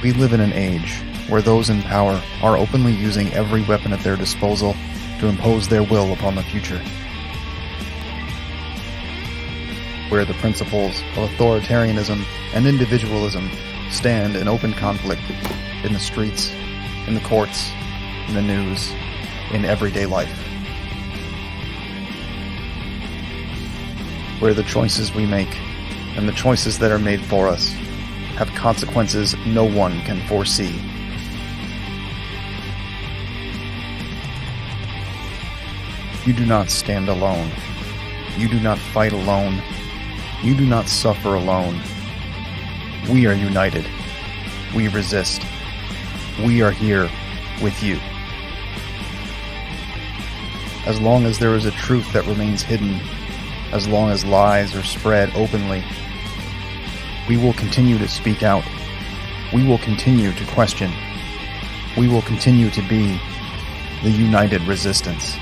We live in an age where those in power are openly using every weapon at their disposal to impose their will upon the future. Where the principles of authoritarianism and individualism stand in open conflict in the streets, in the courts, in the news, in everyday life. Where the choices we make and the choices that are made for us have consequences no one can foresee. You do not stand alone. You do not fight alone. You do not suffer alone. We are united. We resist. We are here with you. As long as there is a truth that remains hidden, as long as lies are spread openly, we will continue to speak out. We will continue to question. We will continue to be the united resistance.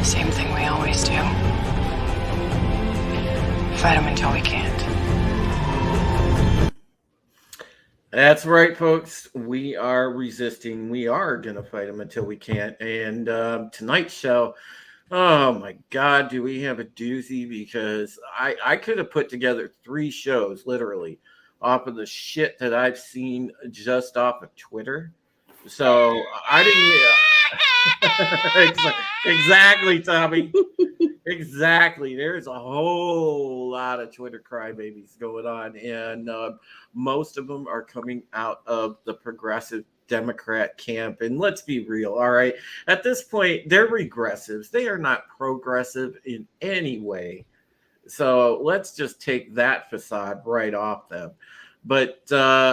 Same thing we always do. Fight them until we can't. That's right, folks. We are resisting. We are going to fight them until we can't. And tonight's show, oh my God, do we have a doozy? Because I could have put together 3 shows, literally, off of the shit that I've seen just off of Twitter. So I didn't. Exactly, Tommy. Exactly. There's a whole lot of Twitter crybabies going on, and most of them are coming out of the progressive Democrat camp. And let's be real, all right? At this point, they're regressives. They are not progressive in any way. So let's just take that facade right off them. But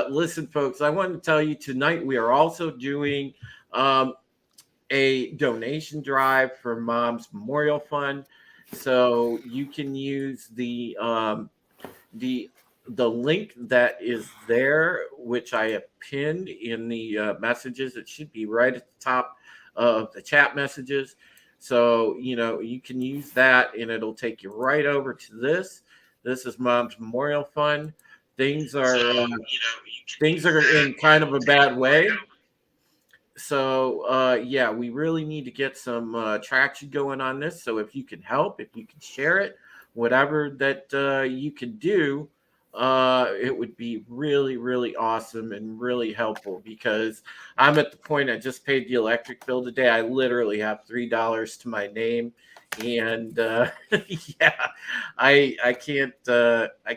listen, folks, I want to tell you tonight we are also doing a donation drive for Mom's Memorial Fund. So you can use the link that is there, which I have pinned in the messages. It should be right at the top of the chat messages. So, you can use that and it'll take you right over to this. This is Mom's Memorial Fund. Things are in kind of a bad way. So, we really need to get some traction going on this. So if you can help, if you can share it, whatever that you can do, it would be really, really awesome and really helpful, because I'm at the point I just paid the electric bill today. I literally have $3 to my name. And I can't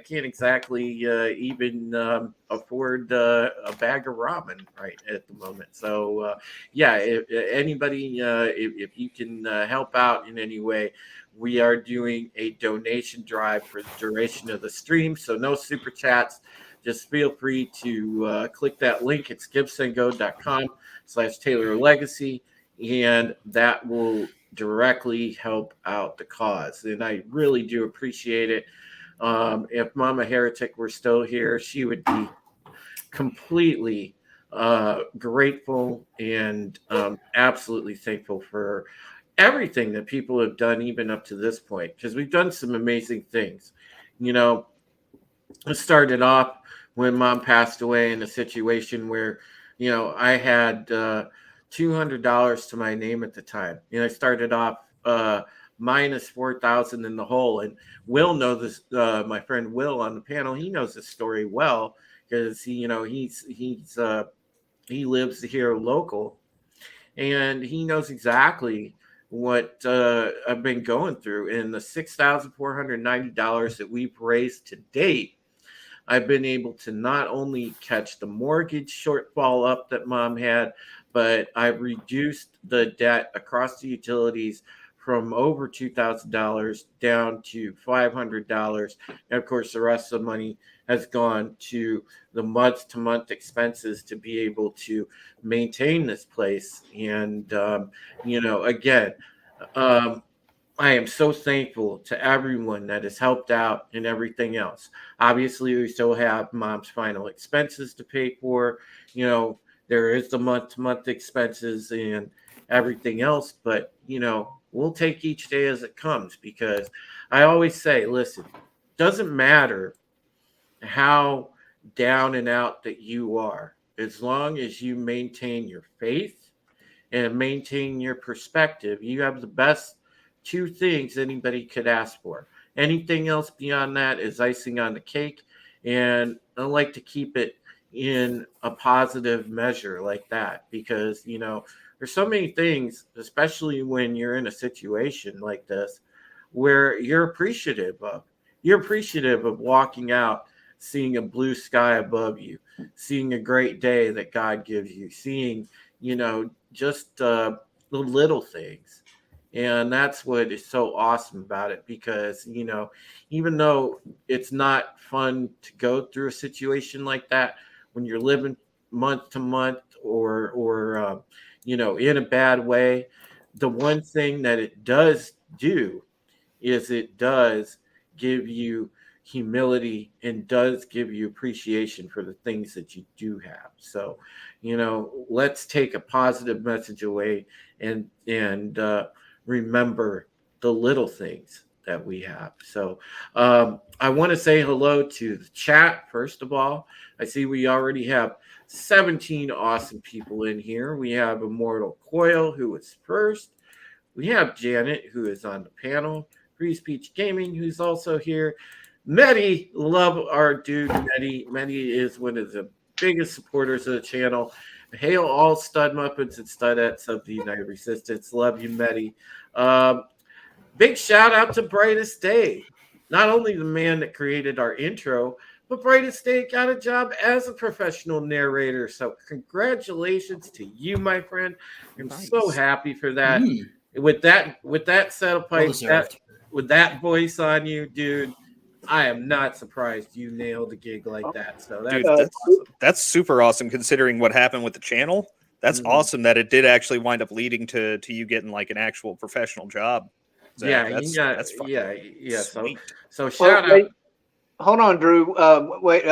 exactly even afford a bag of ramen right at the moment. So if anybody, if you can help out in any way, we are doing a donation drive for the duration of the stream. So no super chats. Just feel free to click that link. It's givesendgo.com/Taylor Legacy, and that will directly help out the cause. And I really do appreciate it. If Mama Heretic were still here, she would be completely grateful and absolutely thankful for everything that people have done, even up to this point, because we've done some amazing things. It started off when Mom passed away in a situation where, I had $200 to my name at the time. I started off minus 4,000 in the hole. And Will knows this. My friend Will on the panel, he knows this story well, because he lives here local, and he knows exactly what I've been going through. And the $6,490 that we've raised to date, I've been able to not only catch the mortgage shortfall up that mom had, but I've reduced the debt across the utilities from over $2,000 down to $500. And of course, the rest of the money has gone to the month-to-month expenses to be able to maintain this place. And, again, I am so thankful to everyone that has helped out and everything else. Obviously, we still have mom's final expenses to pay for. There is the month-to-month expenses and everything else, but we'll take each day as it comes, because I always say, listen, doesn't matter how down and out that you are, as long as you maintain your faith and maintain your perspective, you have the best two things anybody could ask for. Anything else beyond that is icing on the cake. And I like to keep it in a positive measure like that, because, there's so many things, especially when you're in a situation like this, where you're appreciative of. You're appreciative of walking out, seeing a blue sky above you, seeing a great day that God gives you, seeing, just the little things. And that's what is so awesome about it, because, even though it's not fun to go through a situation like that, when you're living month to month or in a bad way, the one thing that it does do is it does give you humility and does give you appreciation for the things that you do have. So, let's take a positive message away and remember the little things that we have. So I want to say hello to the chat. First of all, I see we already have 17 awesome people in here. We have Immortal Coil, who is first. We have Janet, who is on the panel. Free Speech Gaming, who's also here. Medi, love our dude Medi. Medi is one of the biggest supporters of the channel. Hail all stud muppets and studettes of the United Resistance. Love you, Medi. Big shout out to Brightest Day. Not only the man that created our intro, but Brightest Day got a job as a professional narrator. So congratulations to you, my friend. I'm so happy for that. With that set of pipes, with that voice on you, dude, I am not surprised you nailed a gig like that. So that's, awesome. That's super awesome considering what happened with the channel. That's awesome that it did actually wind up leading to you getting like an actual professional job. Zach. That's sweet. So shout out. Hold on, Drew. Wait.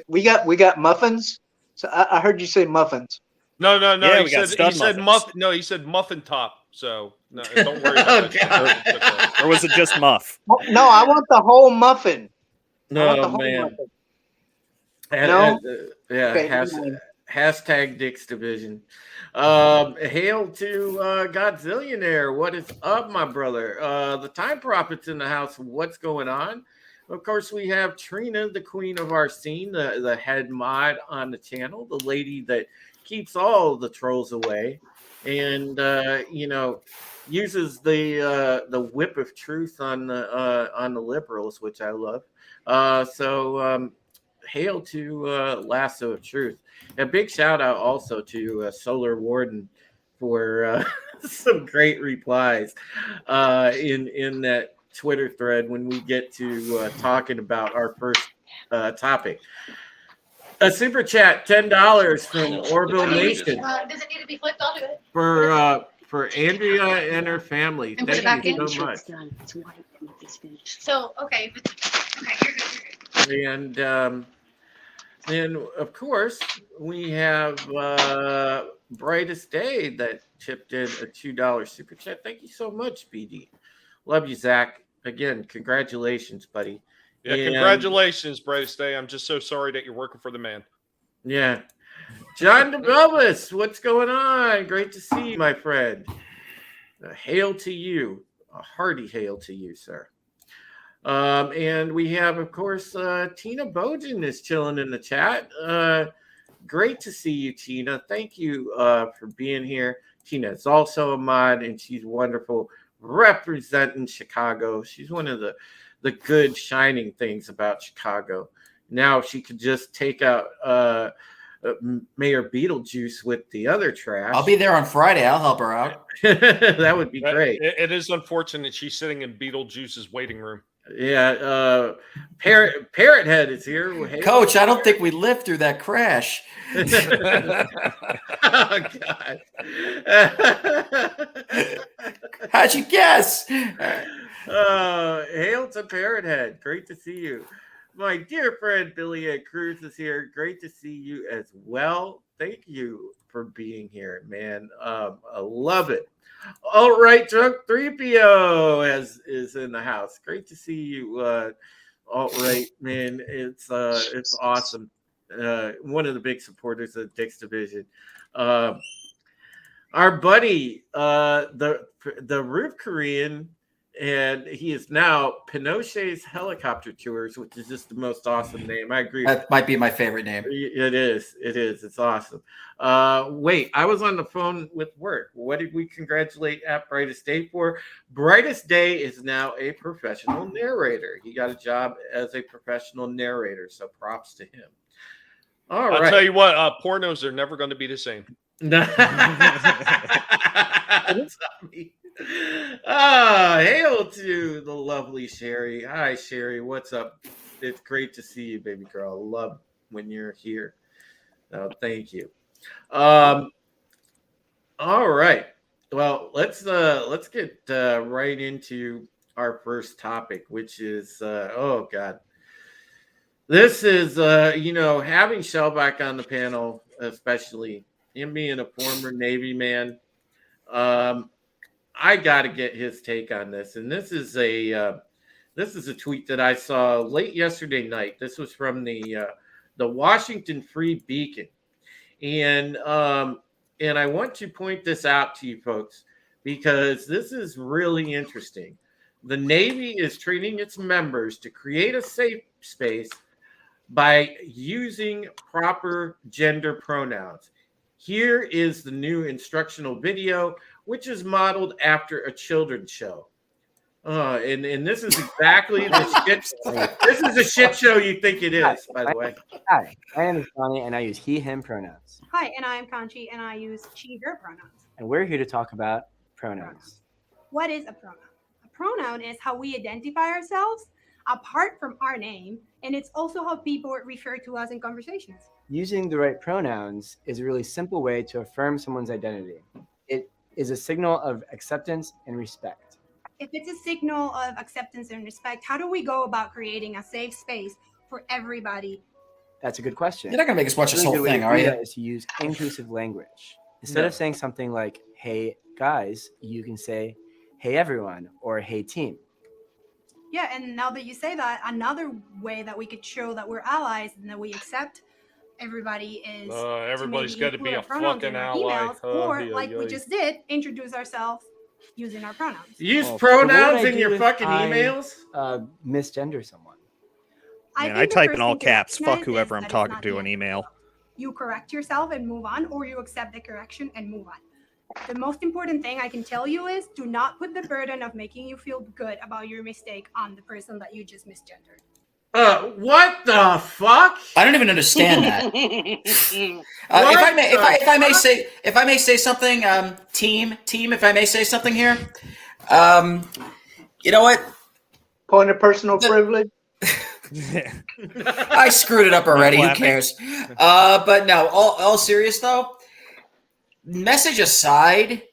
We got muffins. So I heard you say muffins. No. Yeah, he said muffin. No, he said muffin top. So no, don't worry about it. Or was it just muff? No, I want the whole muffin. No, man. No. Hashtag Dick's Division. Hail to Godzillionaire. What is up, my brother? The Time Prophet's in the house. What's going on? Of course, we have Trina, the queen of our scene, the head mod on the channel, the lady that keeps all the trolls away, and uses the whip of truth on the liberals, which I love. So hail to Lasso of Truth. A big shout out also to Solar Warden for some great replies in that Twitter thread when we get to talking about our first topic. A super chat, $10 from Orville Nation. Does it need to be flipped? I'll do it. For Andrea and her family. And put it Thank back you in? so much. So, okay, you're good. And then, of course, we have Brightest Day that tipped in a $2 super chat. Thank you so much, BD. Love you, Zach. Again, congratulations, buddy. Yeah, congratulations, Brightest Day. I'm just so sorry that you're working for the man. Yeah. John DeBelvis, what's going on? Great to see you, my friend. Hail to you. A hearty hail to you, sir. And we have, of course, Tina Bojan is chilling in the chat. Great to see you, Tina. Thank you for being here. Tina is also a mod, and she's wonderful representing Chicago. She's one of the good shining things about Chicago. Now she could just take out Mayor Beetlejuice with the other trash. I'll be there on Friday. I'll help her out. That would be great. It is unfortunate she's sitting in Beetlejuice's waiting room. Yeah, Parrot Head is here. Hey, Coach, I don't think we lived through that crash. Oh, God. How'd you guess? Hail to Parrot Head. Great to see you. My dear friend Billy Ed Cruz is here. Great to see you as well. Thank you for being here, man. I love it. All right, Drunk 3PO is in the house. Great to see you. All right, man. It's awesome. One of the big supporters of Dick's Division. Our buddy, the Roof Korean, and he is now Pinochet's Helicopter Tours, which is just the most awesome name. I agree. That might be my favorite name. It is. It's awesome. Wait, I was on the phone with work. What did we congratulate at Brightest Day for? Brightest Day is now a professional narrator. He got a job as a professional narrator, so props to him. All right. I'll tell you what, pornos are never going to be the same. Hail to the lovely Sherry. Hi, Sherry. What's up? It's great to see you, baby girl. I love when you're here. Thank you. All right. Well, let's get right into our first topic, which is oh God. This is having Shellback on the panel, especially him being a former Navy man. I got to get his take on this, and this is a tweet that I saw late yesterday night. This was from the Washington Free Beacon, and I want to point this out to you folks because this is really interesting. The Navy is training its members to create a safe space by using proper gender pronouns. Here is the new instructional video, which is modeled after a children's show. And this is exactly the shit. This is a shit show you think it is, by the way. Hi, my name is Johnny, and I use he, him pronouns. Hi, and I'm Conchi, and I use she, her pronouns. And we're here to talk about pronouns. What is a pronoun? A pronoun is how we identify ourselves apart from our name, and it's also how people refer to us in conversations. Using the right pronouns is a really simple way to affirm someone's identity. It is a signal of acceptance and respect. If it's a signal of acceptance and respect, how do we go about creating a safe space for everybody? That's a good question. You're not going to make us watch this whole thing, are you? Is to use inclusive language. Instead of saying something like, hey, guys, you can say, hey, everyone, or hey, team. Yeah, and now that you say that, another way that we could show that we're allies and that we accept everybody is everybody's got to be a fucking ally. We just did, introduce ourselves using our pronouns. Use pronouns in your fucking emails? Misgender someone. I type in all caps, fuck whoever I'm talking to in email. You correct yourself and move on, or you accept the correction and move on. The most important thing I can tell you is do not put the burden of making you feel good about your mistake on the person that you just misgendered. What the fuck? I don't even understand that. If I may say something, team, if I may say something here, you know what? Point of personal privilege. I screwed it up already. Who cares? But no, all serious though. Message aside,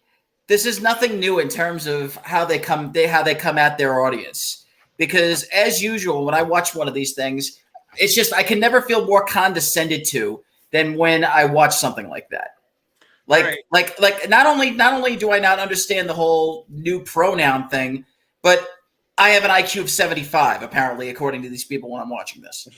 this is nothing new in terms of how they come at their audience. Because as usual, when I watch one of these things, it's just I can never feel more condescended to than when I watch something like that. Like not only do I not understand the whole new pronoun thing, but I have an IQ of 75, apparently, according to these people when I'm watching this.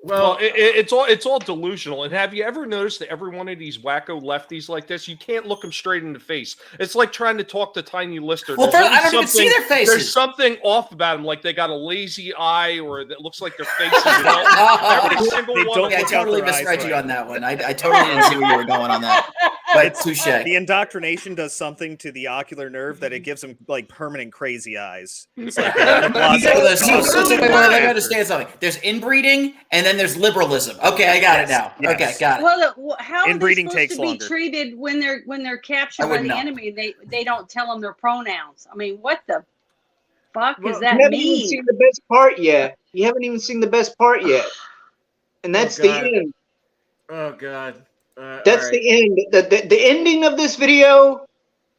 Well, it's all delusional. And have you ever noticed that every one of these wacko lefties like this, you can't look them straight in the face. It's like trying to talk to Tiny Lister. Well, I don't even see their faces. There's something off about them, like they got a lazy eye, or it looks like their face is every single one. I totally misread you on that one. I totally didn't see where you were going on that. But touche. The indoctrination does something to the ocular nerve that it gives him like permanent crazy eyes. It's like a Wait, let me understand something. There's inbreeding, and then there's liberalism. Okay, I got it now. Yes. Okay, got it. Well, how are Inbreeding they supposed takes to be longer. treated when they're captured I by wouldn't the know. enemy? They don't tell them their pronouns. I mean, what the fuck Well, does that you haven't even mean? seen the best part yet. You haven't even seen the best part yet, and that's the God. end. Oh God. That's the end. The ending of this video.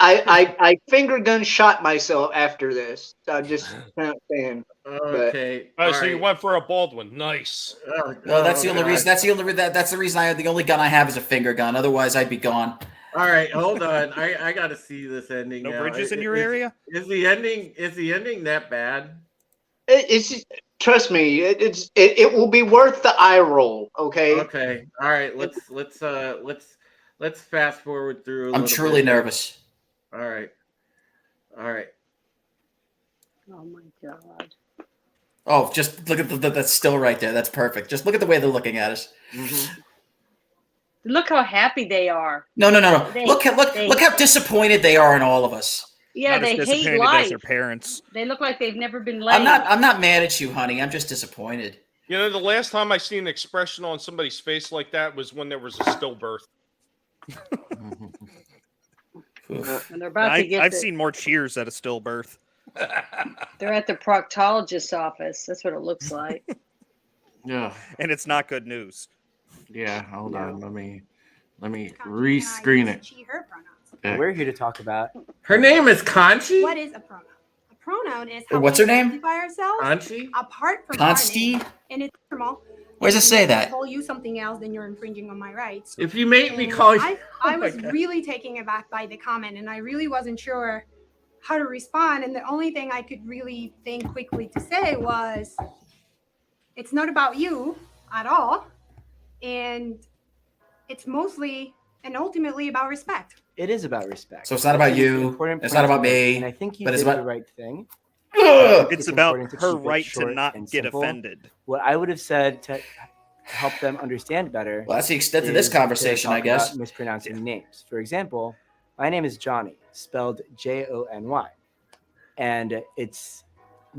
I finger gun shot myself after this. I just not saying. Okay. Oh, so you went for a Baldwin. Nice. No, that's the only reason. That's the only reason. That's the reason. The only gun I have is a finger gun. Otherwise, I'd be gone. All right, hold on. I got to see this ending. No now. bridges in your area? Is the ending that bad? It's trust me. It will be worth the eye roll. Okay. Okay. All right. Let's fast forward through. I'm truly nervous. All right. Oh my god. Oh, just look at that's still right there. That's perfect. Just look at the way they're looking at us. Mm-hmm. Look how happy they are. No. They- Look how disappointed they are in all of us. Yeah, Not as they hate disappointed life. as their parents. They look like they've never been laid. I'm not mad at you, honey. I'm just disappointed. You know, the last time I seen an expression on somebody's face like that was when there was a stillbirth. And they're about to get I've seen more cheers at a stillbirth. They're at the proctologist's office. That's what it looks like. Yeah. And it's not good news. Yeah. Hold on. Let me rescreen it. She, her pronouns. Okay. We're here to talk about. Her name is Conchi. What is a pronoun? A pronoun is how What's we her name? identify ourselves Conchi. apart from our Consti? name. And it's normal. Where does it say If that? I call you something else, then you're infringing on my rights. If you make me And call you, I Oh my was God. really taken aback by the comment, and I really wasn't sure how to respond. And the only thing I could really think quickly to say was, it's not about you at all, and it's mostly and ultimately about respect. It is about respect. So it's not about I think you, the important it's point not about to make, me, And I think you but did it's the about- right thing. Ugh. It's about important to her keep it right to short not and get simple. offended. What I would have said to help them understand better. Well, that's the extent of this is to conversation, I talk guess. about mispronouncing names. For example, my name is Johnny, spelled Jony, and it's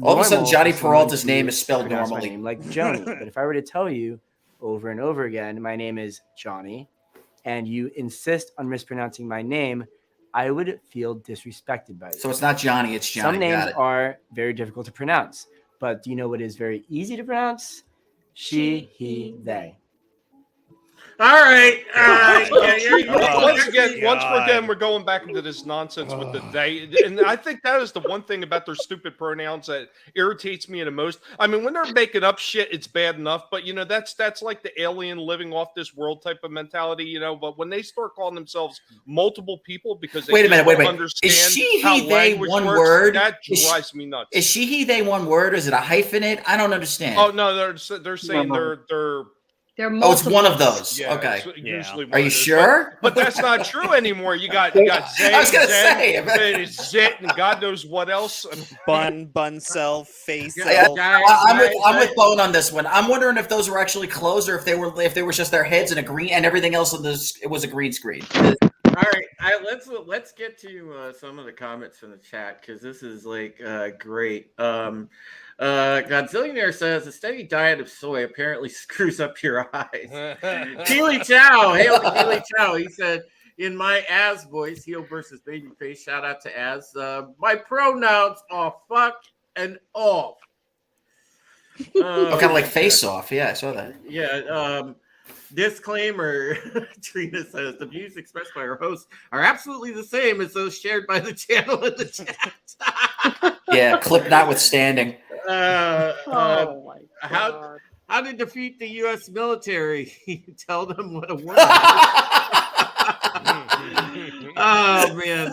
All of a sudden, normal Johnny for someone Peralta's to name is spelled pronounce my normally. name like Joni. But if I were to tell you over and over again, my name is Johnny, and you insist on mispronouncing my name, I would feel disrespected by you. So it's not Johnny, it's Johnny. Some names Got it. are very difficult to pronounce, but do you know what is very easy to pronounce? She, he, they. All right. Once again, God. we're going back into this nonsense with the they, and I think that is the one thing about their stupid pronouns that irritates me the most. I mean, when they're making up shit, it's bad enough, but you know that's like the alien living off this world type of mentality, you know. But when they start calling themselves multiple people because they Wait a minute, don't wait. understand Is she, how he, they language one works, word? that Is she- drives me nuts. Is she, he, they one word? Or is it a hyphenate? I don't understand. Oh no, they're saying they're They're Oh, it's one of multiple. those. yeah, Okay. it's usually one Are you of those. sure? But that's not true anymore. You got Zay, I was gonna Zen, say. and Zit, and God knows what else. Bun self, face Yeah, self. I'm with Bone on this one. I'm wondering if those were actually closed or if they were just their heads and a green and everything else on this. It was a green screen. All right, let's get to some of the comments from the chat because this is like great. Godzillionaire says a steady diet of soy apparently screws up your eyes. Keely Chow, hail to Keely Chow. He said, in my Az voice, heel versus babyface. Shout out to Az. My pronouns are fuck and off. Oh, kind of like Face Off. Yeah, I saw that. Yeah. Disclaimer, Trina says the views expressed by our hosts are absolutely the same as those shared by the channel in the chat. Yeah, clip notwithstanding. Oh my God. How to defeat the U.S. military? Tell them what a word. Oh man.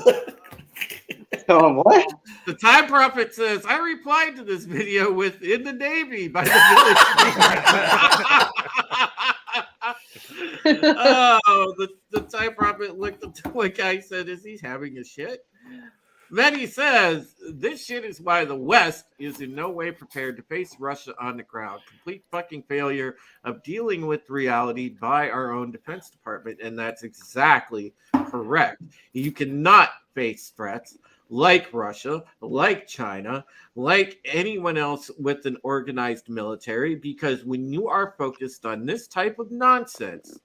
What? The Time Prophet says, I replied to this video with in the Navy by the village. Oh, the Time Prophet looked at the one guy and said, is he having a shit? Mehdi says, this shit is why the West is in no way prepared to face Russia on the ground. Complete fucking failure of dealing with reality by our own Defense Department. And that's exactly correct. You cannot face threats like Russia, like China, like anyone else with an organized military, because when you are focused on this type of nonsense,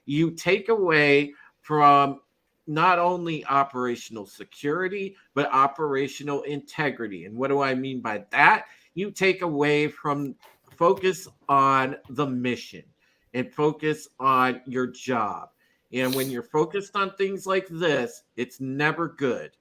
you take away from not only operational security, but operational integrity. And what do I mean by that? You take away from focus on the mission and focus on your job. And when you're focused on things like this, it's never good.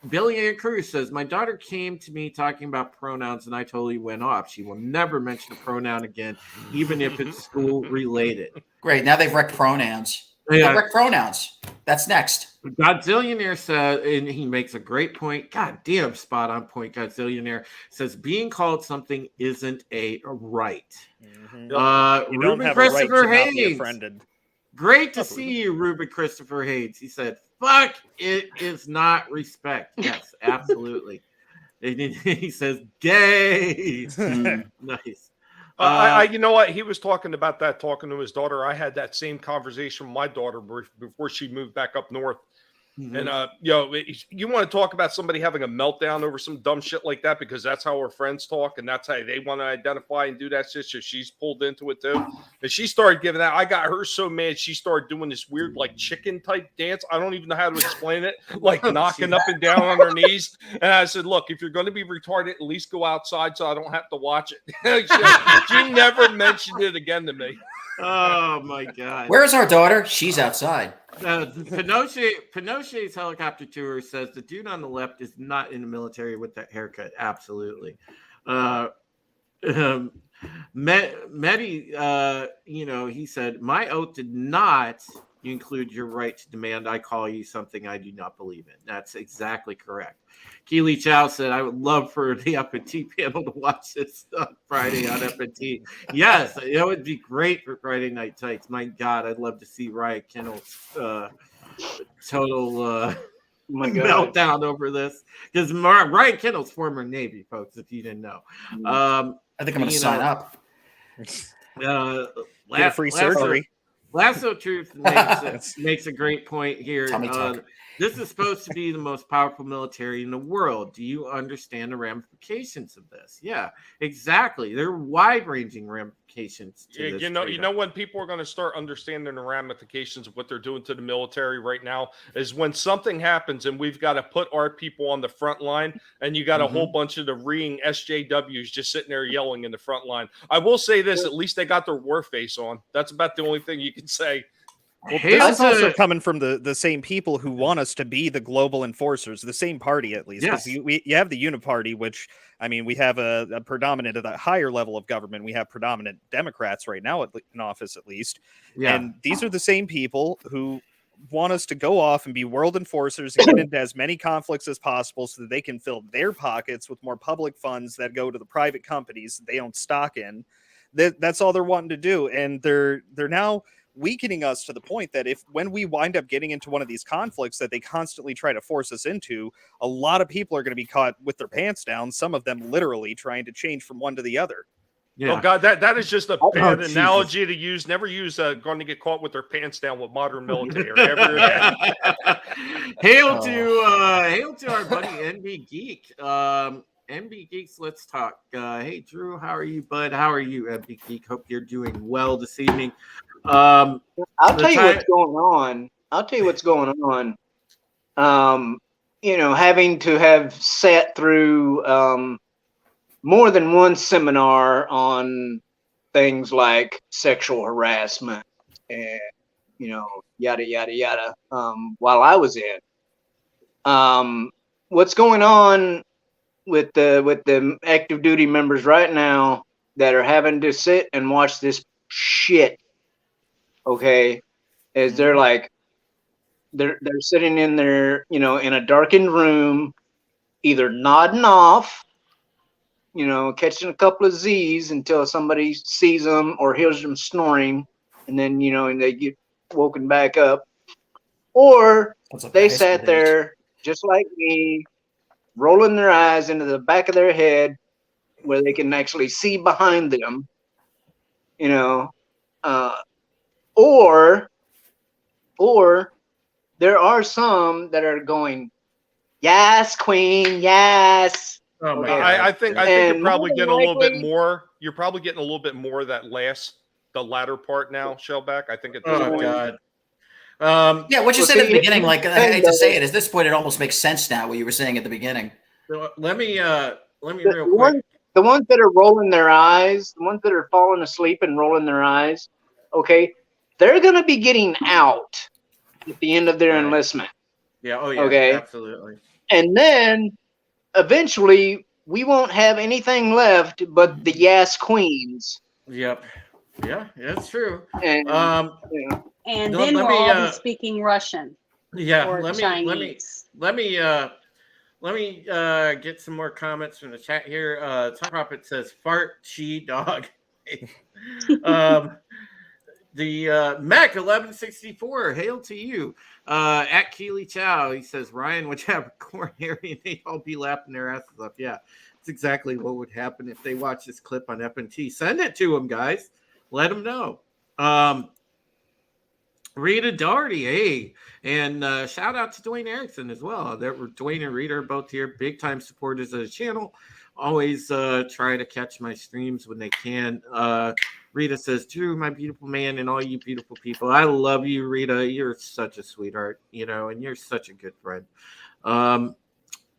Billy Ann Cruz says, my daughter came to me talking about pronouns and I totally went off. She will never mention a pronoun again, even if it's school related. Great. Now they've wrecked pronouns. Yeah. They've wrecked pronouns. That's next. Godzillionaire says, and he makes a great point. God damn, spot on point. Godzillionaire says, being called something isn't a right. Mm-hmm. You don't Ruben have Christopher a right to not be Hayes. offended. Great to see you, Ruben Christopher Hayes. He said, fuck, it is not respect. Yes, absolutely. And he says, gay. Nice. You know what? He was talking about that, talking to his daughter. I had that same conversation with my daughter before she moved back up north. Mhm. And, you want to talk about somebody having a meltdown over some dumb shit like that, because that's how her friends talk and that's how they want to identify and do that shit. So she's pulled into it too. And she started giving that. I got her so mad. She started doing this weird, like chicken type dance. I don't even know how to explain it. Like knocking up and down on her knees. And I said, look, if you're going to be retarded, at least go outside so I don't have to watch it. She never mentioned it again to me. Oh my God. Where's our daughter? She's outside. Pinochet's helicopter tour says the dude on the left is not in the military with that haircut. Absolutely. Mehdi, he said, my oath did not include your right to demand I call you something I do not believe in. That's exactly correct. Keely Chow said, I would love for the F&T panel to watch this on Friday on F&T. Yes, it would be great for Friday Night Tights. My God, I'd love to see Ryan Kendall's total meltdown over this. Because Ryan Kendall's former Navy, folks, if you didn't know. I think I'm going to sign up. Get a free surgery. Lasso Truth makes a great point here. This is supposed to be the most powerful military in the world. Do you understand the ramifications of this? Yeah, exactly. There are wide-ranging ramifications to this. You know when people are going to start understanding the ramifications of what they're doing to the military right now is when something happens and we've got to put our people on the front line, and you got a whole bunch of the reeing SJWs just sitting there yelling in the front line. I will say this: at least they got their war face on. That's about the only thing you can say. Well, this is also coming from the same people who want us to be the global enforcers, the same party at least. Yes. You have the Uniparty, which, I mean, we have a predominant at a higher level of government. We have predominant Democrats right now in office, at least. Yeah. And these are the same people who want us to go off and be world enforcers and get into as many conflicts as possible so that they can fill their pockets with more public funds that go to the private companies that they own stock in. That's all they're wanting to do. And they're now weakening us to the point that when we wind up getting into one of these conflicts that they constantly try to force us into, a lot of people are going to be caught with their pants down, some of them literally trying to change from one to the other. Yeah. Oh God, that is just a bad analogy to use. Never use going to get caught with their pants down with modern military. Hail to our buddy NB Geek. NB Geeks, let's talk. Hey Drew, how are you, bud? How are you, NB Geek? Hope you're doing well this evening. I'll tell you what's going on. Having to have sat through more than one seminar on things like sexual harassment and yada yada yada while I was in. What's going on with the active duty members right now that are having to sit and watch this shit? Okay, is they're sitting in there, in a darkened room, either nodding off, catching a couple of Z's until somebody sees them or hears them snoring, and then and they get woken back up, or they sat there just like me, rolling their eyes into the back of their head where they can actually see behind them, you know, or there are some that are going, yes, queen, yes. Oh my Okay. God. I think And you're probably more than getting a little bit likely- more. You're probably getting a little bit more of that the latter part now, Shellback. I think at this Oh point. God. Yeah, what you Well, said at see, the beginning, here's like the I thing, hate to say though. it, at this point it almost makes sense now what you were saying at the beginning. So let me The, real the quick. ones, the ones that are rolling their eyes, the ones that are falling asleep and rolling their eyes, okay, they're going to be getting out at the end of their Right. enlistment. Yeah. Oh yeah. Okay. Absolutely. And then eventually we won't have anything left but the yes queens. Yep. Yeah, that's true. And, you know, And Let- then let we'll me, all be speaking Russian Yeah. or Let me Chinese. get some more comments from the chat here. Tom Prophet says fart she dog. The Mac 1164, hail to you. At Keely Chow, he says Ryan would have a coronary and they'd all be laughing their asses off. Yeah, it's exactly what would happen if they watch this clip on FNT. Send it to them, guys. Let them know. Rita Doherty, hey, and shout out to Dwayne Erickson as well. Dwayne and Rita are both here, big time supporters of the channel. Always try to catch my streams when they can. Rita says, Drew, my beautiful man, and all you beautiful people. I love you, Rita. You're such a sweetheart, and you're such a good friend.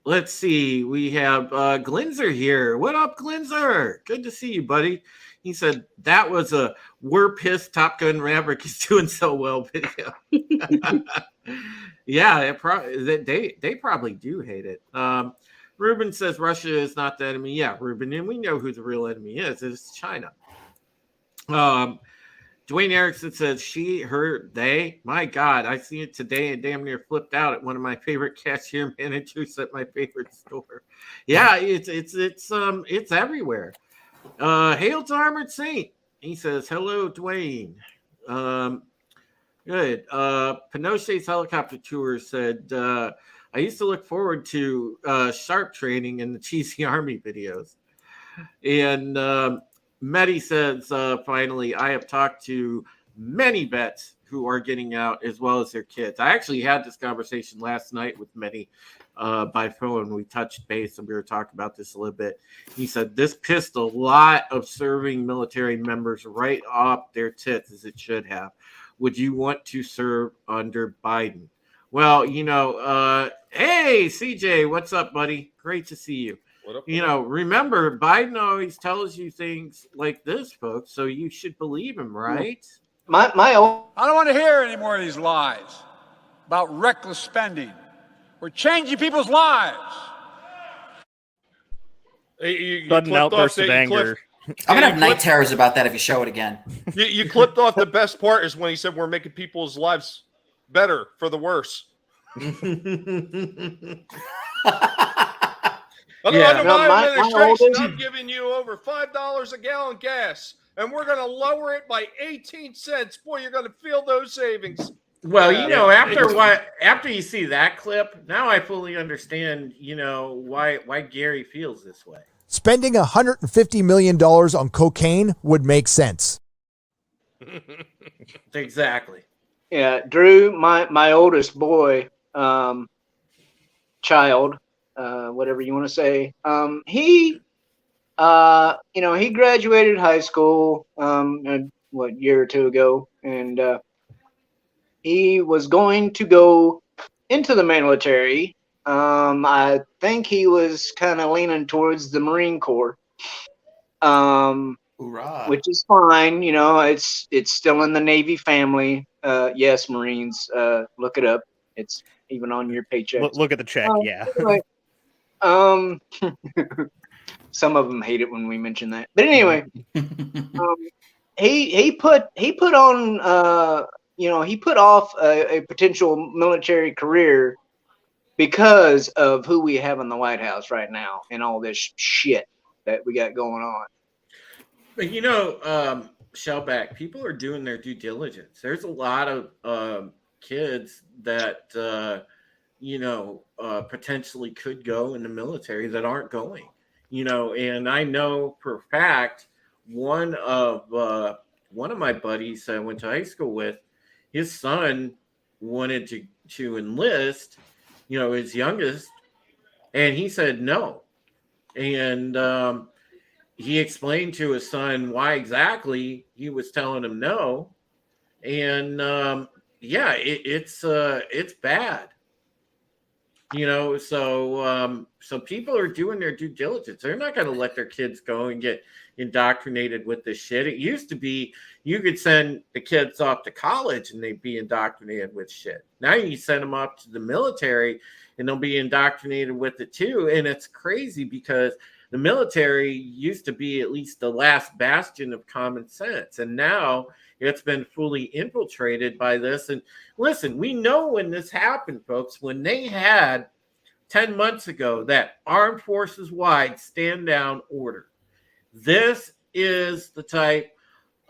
Let's see. We have Glinzer here. What up, Glinzer? Good to see you, buddy. He said that was a "We're pissed Top Gun Maverick is doing so well" video. Yeah, they probably do hate it. Ruben says Russia is not the enemy. Yeah, Ruben, and we know who the real enemy is. It's China. Dwayne Erickson says she, her, they. My God, I see it today and damn near flipped out at one of my favorite cashier managers at my favorite store. Yeah, it's everywhere. Hail to Armored Saint. He says, hello, Dwayne. Good. Pinochet's helicopter tour said, I used to look forward to sharp training in the Cheesy Army videos. And Medi says, finally, I have talked to many vets who are getting out as well as their kids. I actually had this conversation last night with Medi by phone. We touched base and we were talking about this a little bit. He said this pissed a lot of serving military members right off their tits, as it should have. Would you want to serve under Biden? Well, hey, CJ, what's up, buddy? Great to see you. Remember, Biden always tells you things like this, folks, so you should believe him, right? I don't want to hear any more of these lies about reckless spending. We're changing people's lives. Sudden outburst of anger. I'm gonna have night terrors about that if you show it again. You clipped off the best part is when he said we're making people's lives better for the worse. Under my administration, I'm giving you over $5 a gallon gas, and we're going to lower it by 18 cents. Boy, you're going to feel those savings. Well, after you see that clip, now I fully understand, why Gary feels this way. Spending $150 million on cocaine would make sense. Exactly. Yeah, Drew, my oldest boy, child, whatever you want to say, he graduated high school, year or two ago, and he was going to go into the military. I think he was kind of leaning towards the Marine Corps, which is fine. It's still in the Navy family. Yes, Marines. Look it up. It's even on your paycheck. Look at the check. Yeah. Anyway, some of them hate it when we mention that. But anyway, he put on he put off a potential military career because of who we have in the White House right now and all this shit that we got going on. But Shellback, people are doing their due diligence. There's a lot of kids that potentially could go in the military that aren't going. And I know for a fact one of my buddies I went to high school with, his son wanted to enlist, his youngest, and he said no. And he explained to his son why exactly he was telling him no. And it's bad. So people are doing their due diligence. They're not going to let their kids go and get indoctrinated with this shit. It used to be you could send the kids off to college and they'd be indoctrinated with shit. Now you send them up to the military and they'll be indoctrinated with it too. And it's crazy because the military used to be at least the last bastion of common sense. And now it's been fully infiltrated by this. And listen, we know when this happened, folks, when they had 10 months ago that armed forces wide stand down order. This is the type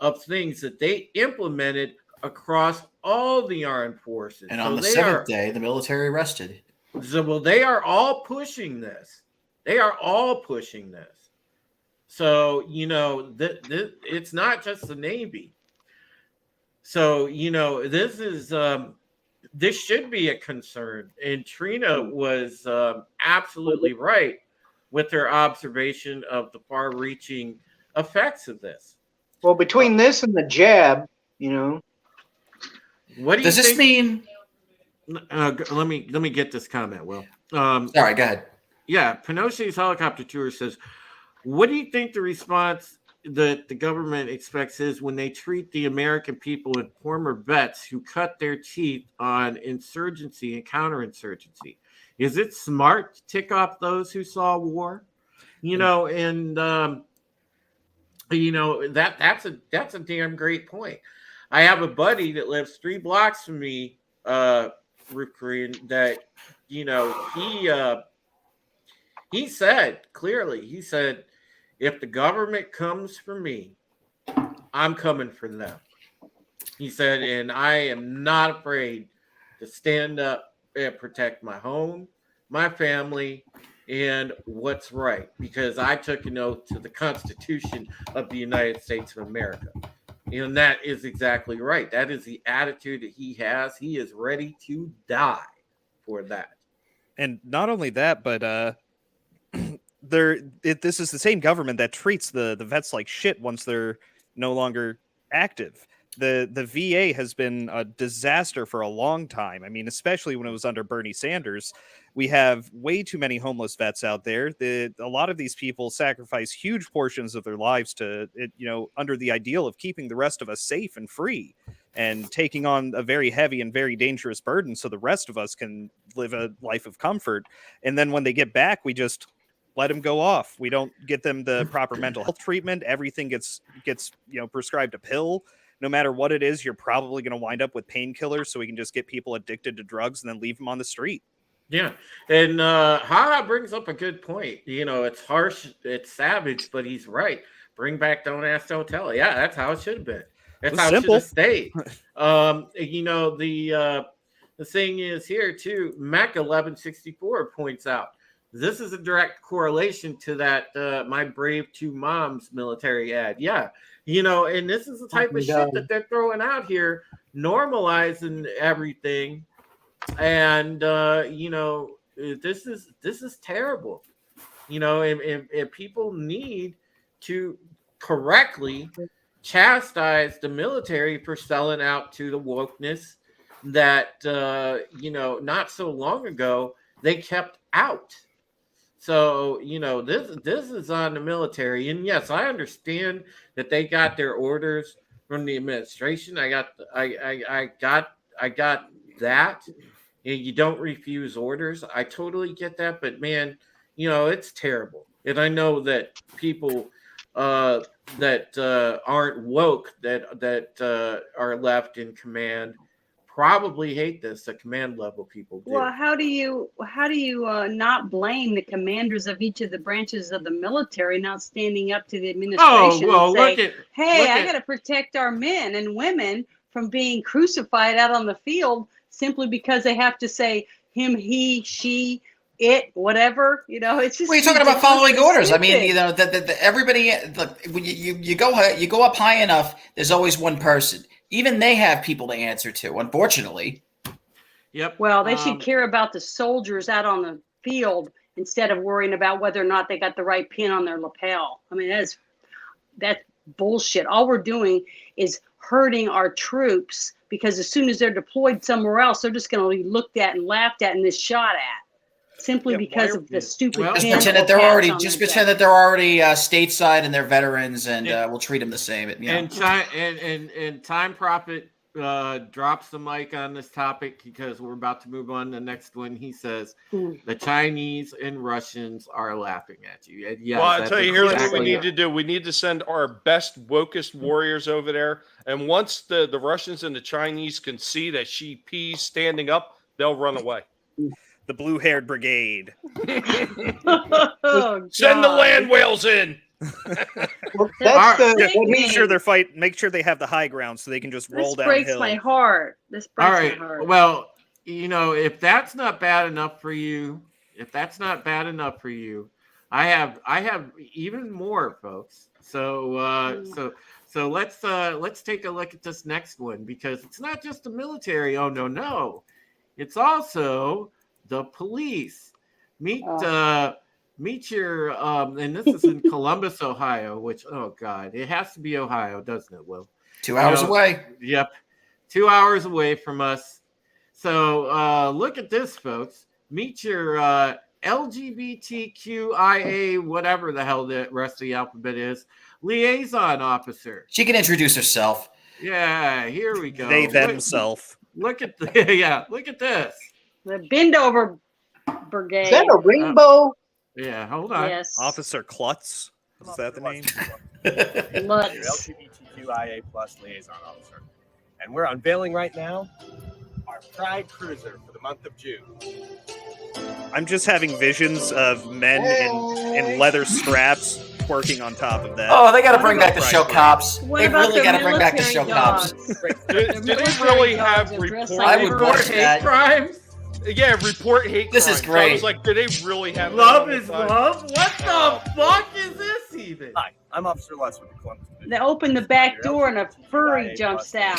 of things that they implemented across all the armed forces. And on the seventh day, the military rested. So, they are all pushing this. They are all pushing this. So, it's not just the Navy. So, this should be a concern. And Trina was absolutely right with her observation of the far-reaching effects of this. Well, between this and the jab, what do does you this mean? Let me get this comment, Will. Sorry, go ahead. Yeah, Pinochet's helicopter tour says, what do you think the response that the government expects is when they treat the American people and former vets who cut their teeth on insurgency and counterinsurgency? Is it smart to tick off those who saw war? That's a damn great point. I have a buddy that lives 3 blocks from me, Ruth Korean, that he said clearly, if the government comes for me, I'm coming for them. He said, and I am not afraid to stand up and protect my home, my family, and what's right, because I took an oath to the Constitution of the United States of America. And that is exactly right. That is the attitude that he has. He is ready to die for that. And not only that, but this is the same government that treats the vets like shit once they're no longer active. The VA has been a disaster for a long time. I mean, especially when it was under Bernie Sanders. We have way too many homeless vets out there. A lot of these people sacrifice huge portions of their lives under the ideal of keeping the rest of us safe and free, and taking on a very heavy and very dangerous burden so the rest of us can live a life of comfort. And then when they get back, we just let them go off. We don't get them the proper mental health treatment. Everything gets prescribed a pill. No matter what it is, you're probably going to wind up with painkillers, so we can just get people addicted to drugs and then leave them on the street. Yeah. And Haha brings up a good point. It's harsh, it's savage, but he's right. Bring back Don't Ask, Don't Tell. Yeah, that's how it should have been. That's how it should have stayed. The thing is here too, Mac 1164 points out, this is a direct correlation to that My Brave Two Moms military ad. Yeah. And this is the type of shit that they're throwing out here, normalizing everything. And, this is terrible, and people need to correctly chastise the military for selling out to the wokeness that, not so long ago they kept out. So, this is on the military. And yes, I understand that they got their orders from the administration. I got that. And you don't refuse orders. I totally get that. But man, it's terrible. And I know that people that aren't woke, that are left in command, probably hate this. The command level people do. Well, how do you not blame the commanders of each of the branches of the military not standing up to the administration and say, I got to protect our men and women from being crucified out on the field simply because they have to say, him, he, she, it, whatever. You know, it's just. Well, you're talking about following orders. I mean, stupid. you know, everybody. Look, when you go up high enough, there's always one person. Even they have people to answer to. Unfortunately. Yep. Well, they should care about the soldiers out on the field instead of worrying about whether or not they got the right pin on their lapel. I mean, that's bullshit. All we're doing is hurting our troops because as soon as they're deployed somewhere else, they're just going to be looked at and laughed at and then shot at. Simply because of the stupid. Just pretend that they're already stateside and they're veterans, and we'll treat them the same. You know. And Time Prophet drops the mic on this topic because we're about to move on to the next one. He says the Chinese and Russians are laughing at you. And yes, well, I'll tell you, here's what we need to do. We need to send our best, wokest warriors over there. And once the Russians and the Chinese can see that Xi P's standing up, they'll run away. The blue-haired brigade. Send the land whales in. Make sure they're Make sure they have the high ground so they can just roll downhill. This breaks my heart. All right. Well, you know, if that's not bad enough for you, I have even more, folks. So let's take a look at this next one because it's not just the military. Oh no, it's also the police. Meet your and this is in Columbus, Ohio, which, oh God, it has to be Ohio, doesn't it, Will? 2 hours away. Yep. 2 hours away from us. So look at this, folks. Meet your LGBTQIA, whatever the hell the rest of the alphabet is, liaison officer. She can introduce herself. Yeah, here we go. They themselves. Look at look at this. The bend over brigade. Is that a rainbow? Yeah, hold on. Yes. Officer Klutz. Is that the name? Lutz. LGBTQIA plus liaison officer. And we're unveiling right now our Pride Cruiser for the month of June. I'm just having visions of men in leather straps twerking on top of that. Oh, they got to bring back the show cops. What They about really the got to bring back the military show cops. Did they really have I would watch that. Crimes? Yeah, report hate This crimes. is great. I was like, did they really have Love that is all the time? love? What the fuck is this even? Hi, I'm Officer Lutz with the Columbus Division. They open the back door and a furry jumps out.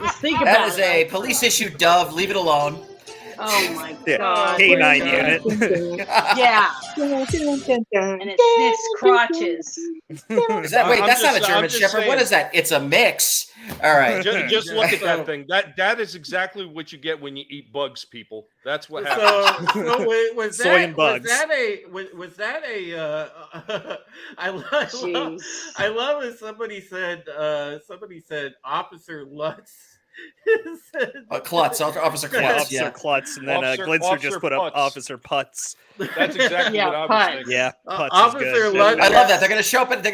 Just think about That is it. a police issue dove. Leave it alone. Oh my Yeah, God. K9 unit. Yeah. And it sniffs crotches. Is that, wait, I'm that's not a just- German I'm just Shepherd. What saying. is that? It's a mix. All right. Just look at that thing. That is exactly what you get when you eat bugs, people. That's what So, happens. so wait, was Soy that and bugs. was that a I love it. Somebody said Officer Lutz. Klutz, Officer Klutz. Officer Yeah. Klutz, and then Officer- Glitzer Officer just put up Putz. Officer Putz. That's exactly Yeah, what I was Putz. thinking. Yeah, Putz Officer is good. Lutz. I love that. They're gonna show up at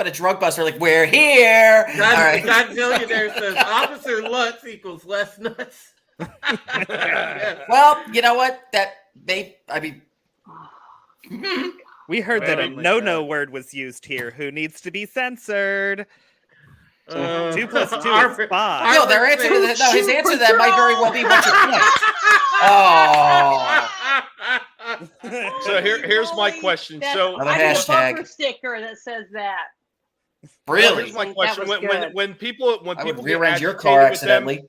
a drug buster. Like, we're here. All right. God Millionaire says Officer Lutz equals less nuts. Well, you know what? We heard that a Oh my no-no word was used here. Who needs to be censored? 2 + 2 Our- is 5. No, their answer to that, his answer to that might very well be what's your point. Oh, So here's my question. That's- So Another I need a hashtag. bumper sticker that says that. really? here's my That question. was good. When people I would get rearrange your agitated car with them accidentally.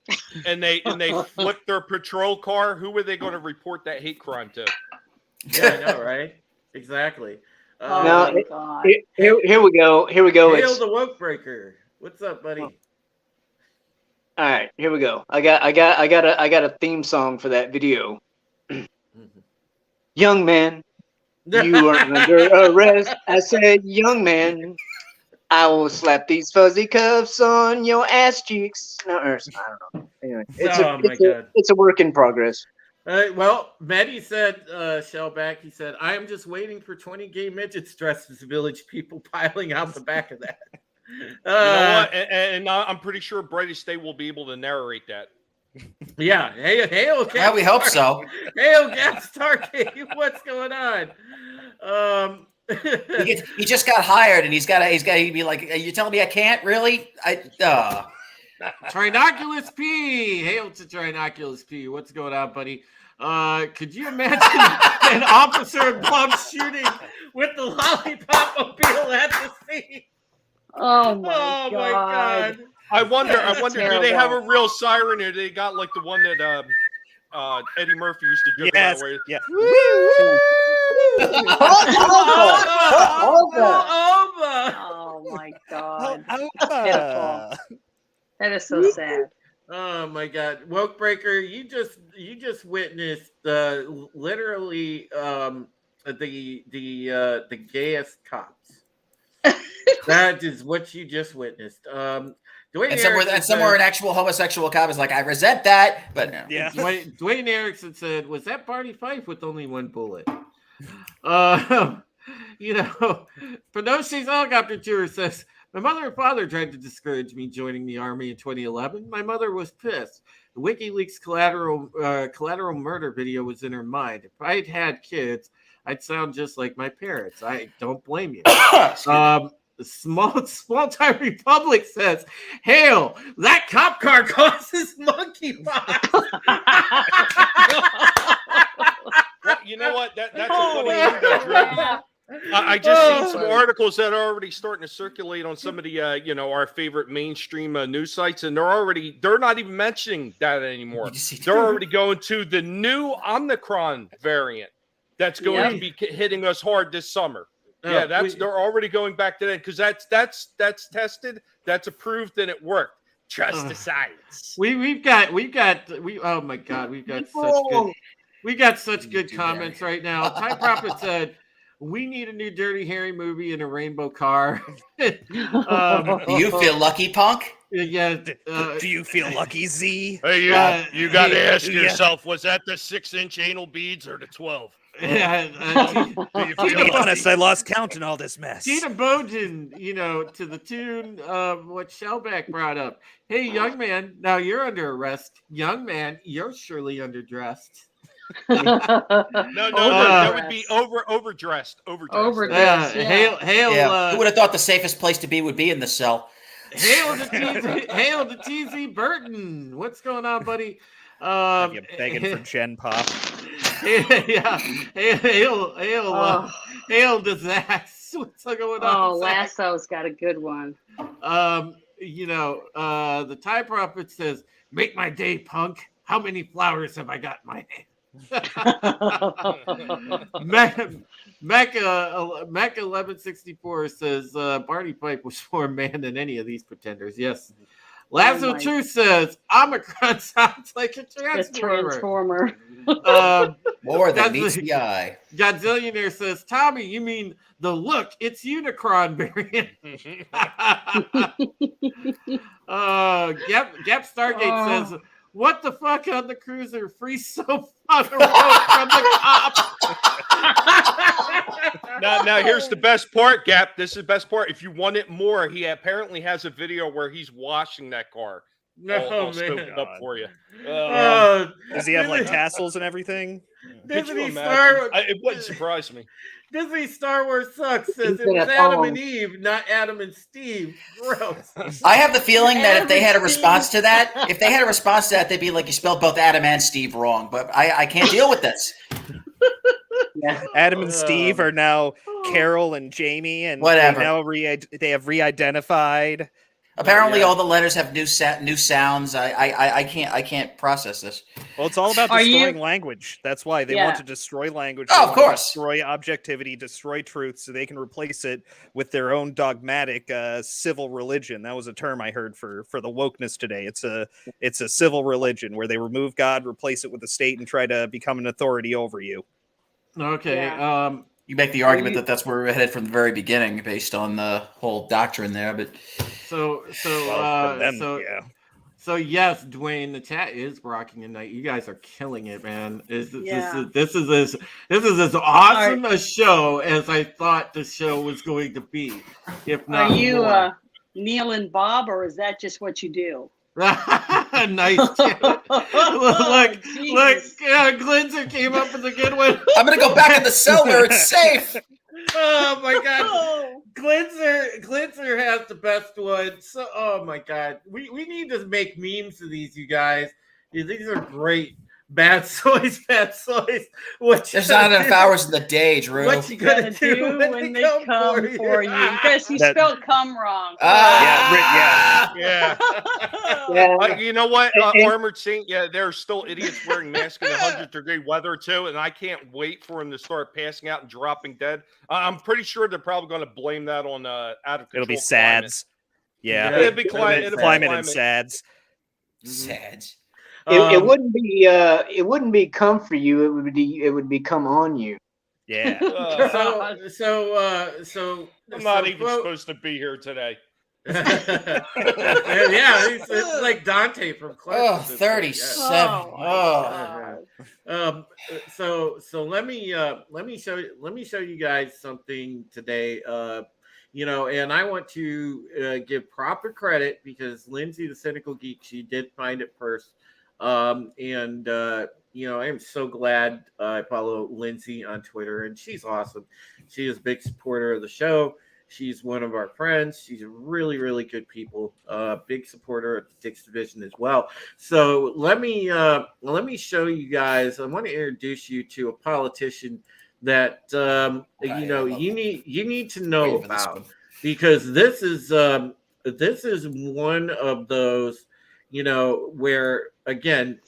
and they flip their patrol car, who are they going to report that hate crime to? Yeah, I know, right? Exactly. Oh No, my God. Here we go. Here we go. Hail It's, the woke breaker. What's up, buddy? all right, here we go. I got a theme song for that video. Young man, you are under arrest. I said, young man, I will slap these fuzzy cuffs on your ass cheeks. No, I don't know. Anyway, it's a work in progress. Well, Maddie said, Shellback, he said, I am just waiting for 20 gay midgets dressed as village people piling out the back of that. You know what? And I'm pretty sure Brady State will be able to narrate that. Yeah. Hey, okay. Yeah, we hope so. Hey, Stargate, what's going on? He just got hired, and he'd be like, "Are you telling me I can't really?" Trinoculus P. Hail to Trinoculus P. What's going on, buddy? Could you imagine an officer involved shooting with the lollipop mobile at the scene? Oh my god. I wonder. Do they have a terrible. real siren, or they got like the one that Eddie Murphy used to give Yes, that way? yeah. Oh my god. That's pitiful. That is so sad. Oh my God, Woke Breaker! You just witnessed literally the gayest cops. That is what you just witnessed. Dwayne And somewhere an actual homosexual cop is like, I resent that, but no. Yeah. Dwayne Erickson said, "Was that Barney Fife with only one bullet?" Penosi's helicopter tour says, my mother and father tried to discourage me joining the army in 2011. My mother was pissed. The WikiLeaks collateral murder video was in her mind. If I'd had kids, I'd sound just like my parents. I don't blame you. Small time Republic says, "Hail! That cop car causes monkeypox." You know what? That's a funny thing though, Drew. I just seen some articles that are already starting to circulate on some of the, our favorite mainstream news sites, and they're not even mentioning that anymore. They're already going to the new Omicron variant that's going to be hitting us hard this summer. Yeah, they're already going back to that because that's tested, that's approved, and it worked. Trust the science. We've got oh my God, we got such good comments right now. Time Prophet said, "We need a new Dirty Harry movie in a rainbow car." Do you feel lucky, punk? Yeah. Do you feel lucky, Z? Hey, you got to ask yourself: was that the 6-inch anal beads or the 12? To be honest, I lost count in all this mess. Tina Bojan, to the tune of what Shellback brought up. Hey, young man, now you're under arrest. Young man, you're surely underdressed. No, that would be overdressed. Overdressed. Hail! Who would have thought the safest place to be would be in the cell? Hail to TZ Burton. What's going on, buddy? You're begging for Gen Pop. Yeah. Hail to Zach. What's going on? Oh, Lasso's got a good one. The Tie Prophet says, "Make my day, punk. How many flowers have I got in my hand?" Mecca 1164 says Barney Fife was more man than any of these pretenders. Yes. Lazo Truth says Omicron sounds like a transformer. More than meets the eye. Godzillionaire says, Tommy, you mean the look? It's Unicron variant. Gap Stargate says, what the fuck on the cruiser? Free soap on the road from the cop. Now here's the best part, Gap. This is the best part. If you want it more, he apparently has a video where he's washing that car. I'll scoop it up for you. Does he have like tassels and everything? It wouldn't surprise me. Disney Star Wars sucks. Says it was Adam and Eve, not Adam and Steve. Gross. I have the feeling that if they had a response to that, they'd be like, you spelled both Adam and Steve wrong. But I can't deal with this. Yeah. Adam and Steve are now Carol and Jamie, and whatever. They have re-identified. Apparently, all the letters have new sounds. I can't process this. Well, it's all about destroying language. That's why they want to destroy language. Oh, of course, destroy objectivity, destroy truth, so they can replace it with their own dogmatic civil religion. That was a term I heard for the wokeness today. It's a civil religion where they remove God, replace it with the state, and try to become an authority over you. Okay. Yeah. You make the argument that that's where we're headed from the very beginning, based on the whole doctrine there. But so yes, Dwayne, the chat is rocking tonight. You guys are killing it, man. This is as awesome a show as I thought the show was going to be. If not, are you Neil and Bob, or is that just what you do? Nice. Look, Glinzer came up with a good one. I'm gonna go back in the cell where it's safe. Oh my God, Glitzer has the best one. So, oh my god, we need to make memes of these, you guys. These are great. Bad soys. There's not enough hours in the day, Drew. What you gonna do when they come for you? Because you spelled "come" wrong. Yeah. Yeah. You know what? Armored Saint, there are still idiots wearing masks in 100-degree weather, too, and I can't wait for them to start passing out and dropping dead. I'm pretty sure they're probably going to blame that on out of control. It'll be climate. SADS. Yeah. It'll be climate and SADS. SADS. It wouldn't be come for you. It would be come on you. Yeah. So I'm not even supposed to be here today. Yeah, it's like Dante from Clark. Oh, 37. So let me show you guys something today. And I want to give proper credit because Lindsay, the Cynical Geek, she did find it first. I am so glad I follow Lindsay on Twitter, and she's awesome. She is a big supporter of the show. She's one of our friends. She's a really, really good people. Big supporter of the Dix Division as well. So let me show you guys. I want to introduce you to a politician that you need to know about, because this is one of those, where again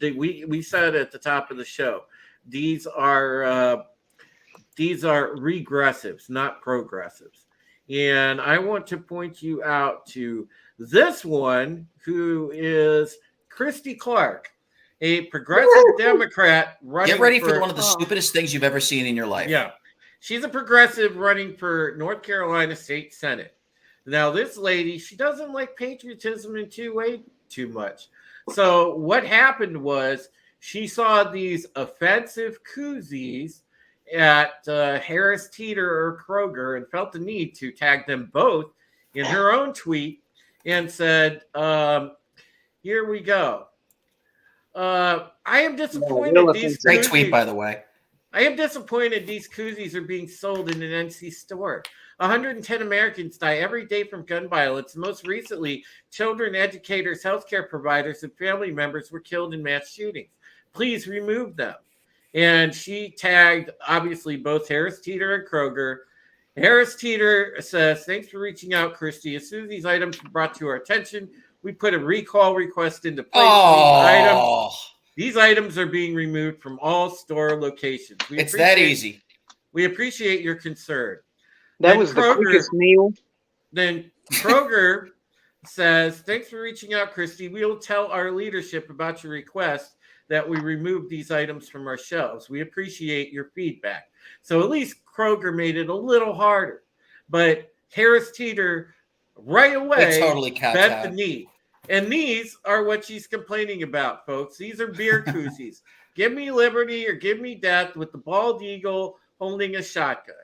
we said at the top of the show, these are regressives, not progressives. And I want to point you out to this one, who is Christy Clark, a progressive Democrat running. Get ready for one of the stupidest things you've ever seen in your life. Yeah. She's a progressive running for North Carolina State Senate. Now, this lady, she doesn't like patriotism in too much. So what happened was she saw these offensive koozies at Harris Teeter or Kroger and felt the need to tag them both in her own tweet and said, here we go. I am disappointed. Great tweet, by the way. I am disappointed these koozies are being sold in an NC store. 110 Americans die every day from gun violence. Most recently, children, educators, healthcare providers, and family members were killed in mass shootings. Please remove them. And she tagged, obviously, both Harris Teeter and Kroger. Harris Teeter says, thanks for reaching out, Christy. As soon as these items were brought to our attention, we put a recall request into place. These items are being removed from all store locations. It's that easy. We appreciate your concern. That was the quickest meal. Then Kroger says, thanks for reaching out, Christy. We will tell our leadership about your request that we remove these items from our shelves. We appreciate your feedback. So at least Kroger made it a little harder. But Harris Teeter right away bent the knee. And these are what she's complaining about, folks. These are beer koozies. Give me liberty or give me death with the bald eagle holding a shotgun.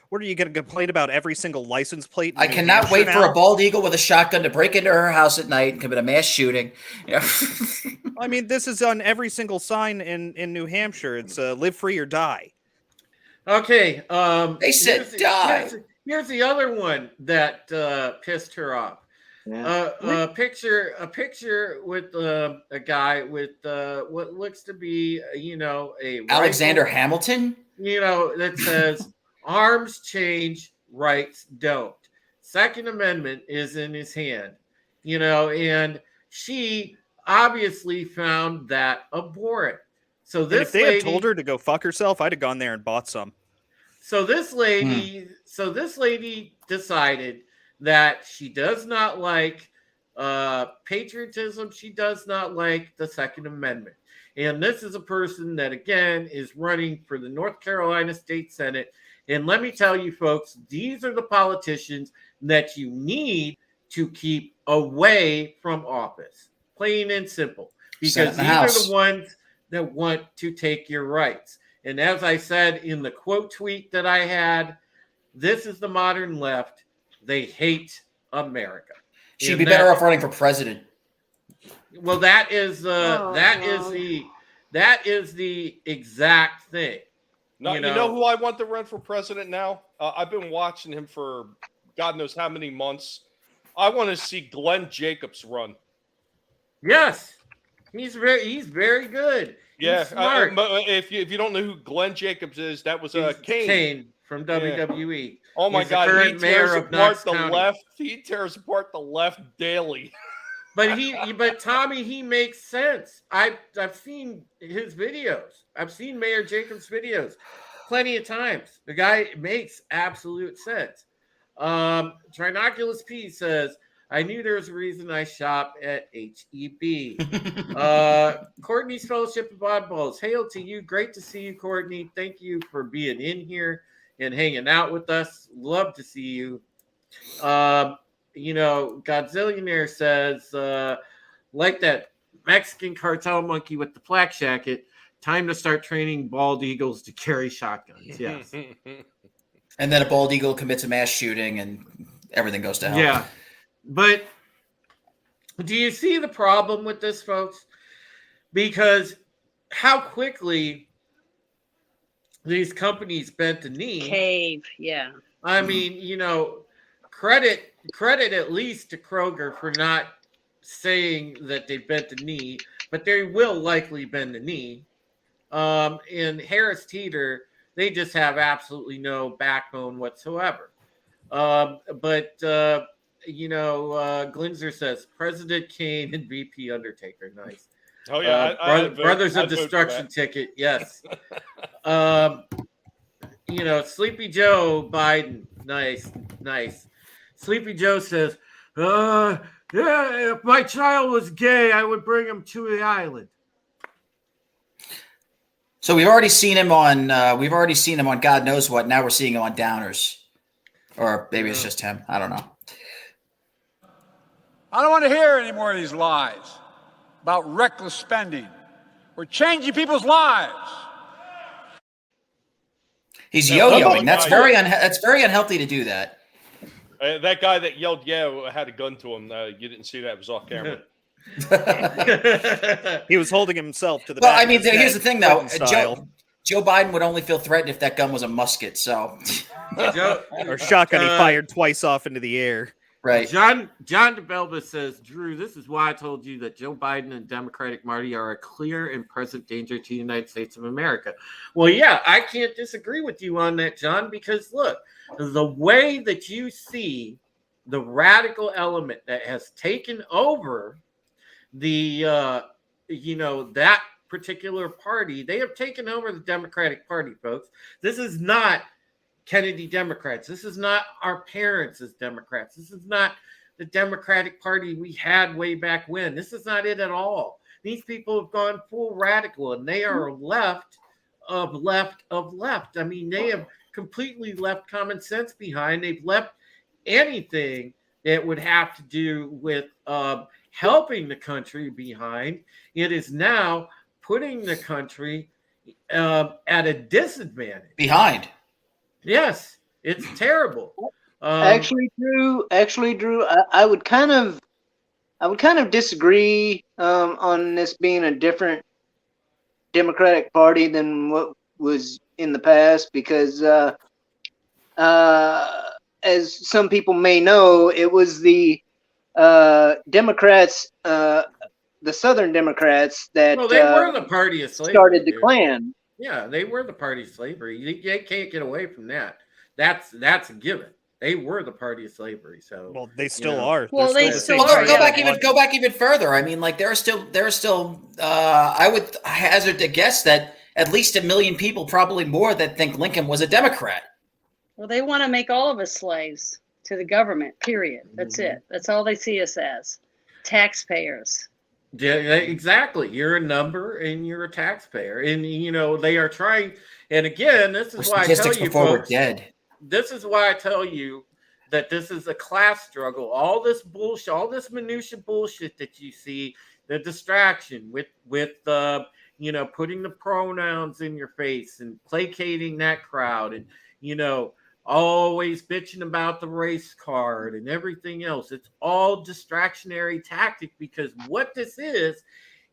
What are you going to complain about every single license plate? I cannot wait for a bald eagle with a shotgun to break into her house at night and commit a mass shooting. I mean, this is on every single sign in New Hampshire. It's live free or die. Okay. They said die. Here's the other one that pissed her off. Yeah. A picture with a guy with what looks to be, a Alexander rifle, Hamilton. That says arms change, rights don't. Second Amendment is in his hand, and she obviously found that abhorrent. So this, and if they had told her to go fuck herself, I'd have gone there and bought some. So this lady decided that she does not like patriotism. She does not like the Second Amendment. And this is a person that, again, is running for the North Carolina State Senate. And let me tell you, folks, these are the politicians that you need to keep away from office. Plain and simple. Because these are the ones that want to take your rights. And as I said in the quote tweet that I had, this is the modern left. They hate America. She'd be better off running for president. Well, that is the exact thing. No, you know who I want to run for president now? I've been watching him for God knows how many months. I want to see Glenn Jacobs run. Yes, he's very good. Yeah, he's smart. If you don't know who Glenn Jacobs is, that was Kane from WWE. Yeah. Oh my he's God, he tears apart the left. He tears apart the left daily. But Tommy, he makes sense. I've seen his videos. I've seen Mayor Jacobs' videos plenty of times. The guy makes absolute sense. Trinoculus P says, I knew there was a reason I shop at HEB. Courtney's Fellowship of Oddballs. Hail to you. Great to see you, Courtney. Thank you for being in here and hanging out with us. Love to see you. Godzillionaire says, like that Mexican cartel monkey with the flak jacket, time to start training bald eagles to carry shotguns. Yes. And then a bald eagle commits a mass shooting and everything goes to hell. Yeah. But do you see the problem with this, folks? Because how quickly these companies bent the knee. Cave, yeah. I mean, credit at least to Kroger for not saying that they bent the knee, but they will likely bend the knee. And Harris Teeter, they just have absolutely no backbone whatsoever. Glinzer says President Kane and VP Undertaker. Nice. Oh yeah, Brothers of Destruction ticket. Yes. Sleepy Joe Biden. Nice. Sleepy Joe says, yeah, if my child was gay, I would bring him to the island. So we've already seen him on God knows what. Now we're seeing him on Downers, or maybe it's just him. I don't know. I don't want to hear any more of these lies about reckless spending. We're changing people's lives. He's yo-yoing. That's very unhealthy to do that. That guy that yelled "yeah" had a gun to him. You didn't see that; it was off camera. He was holding himself to the. Well, back I mean, here's the thing, though. Joe Biden would only feel threatened if that gun was a musket. So, or shotgun he fired twice off into the air. Right. John DeBelba says, Drew, this is why I told you that Joe Biden and Democratic Marty are a clear and present danger to the United States of America. Well, yeah, I can't disagree with you on that, John, because look, the way that you see the radical element that has taken over that particular party, they have taken over the Democratic Party, folks. This is not Kennedy Democrats. This is not our parents as Democrats. This is not the Democratic Party we had way back when. This is not it at all. These people have gone full radical, and they are left of left. I mean, they have completely left common sense behind. They've left anything that would have to do with helping the country behind. It is now putting the country at a disadvantage. Behind. Yes, it's terrible. Actually, Drew, I would kind of disagree on this being a different Democratic Party than what was in the past, because as some people may know, it was the Democrats, the Southern Democrats that they were the party of slavery, started the Klan. Yeah, they were the party of slavery. You can't get away from that. That's a given. They were the party of slavery. So they still are. Well, they still are. Go back even further. I mean, like there are still. I would hazard to guess that at least 1 million people, probably more, that think Lincoln was a Democrat. Well, they want to make all of us slaves to the government. Period. That's it. That's all they see us as, taxpayers. Yeah, exactly. You're a number and you're a taxpayer. And, they are trying. And again, this is why I tell you, folks, this is why I tell you that this is a class struggle. All this bullshit, all this minutia bullshit that you see, the distraction with putting the pronouns in your face and placating that crowd and, always bitching about the race card and everything else. It's all distractionary tactic, because what this is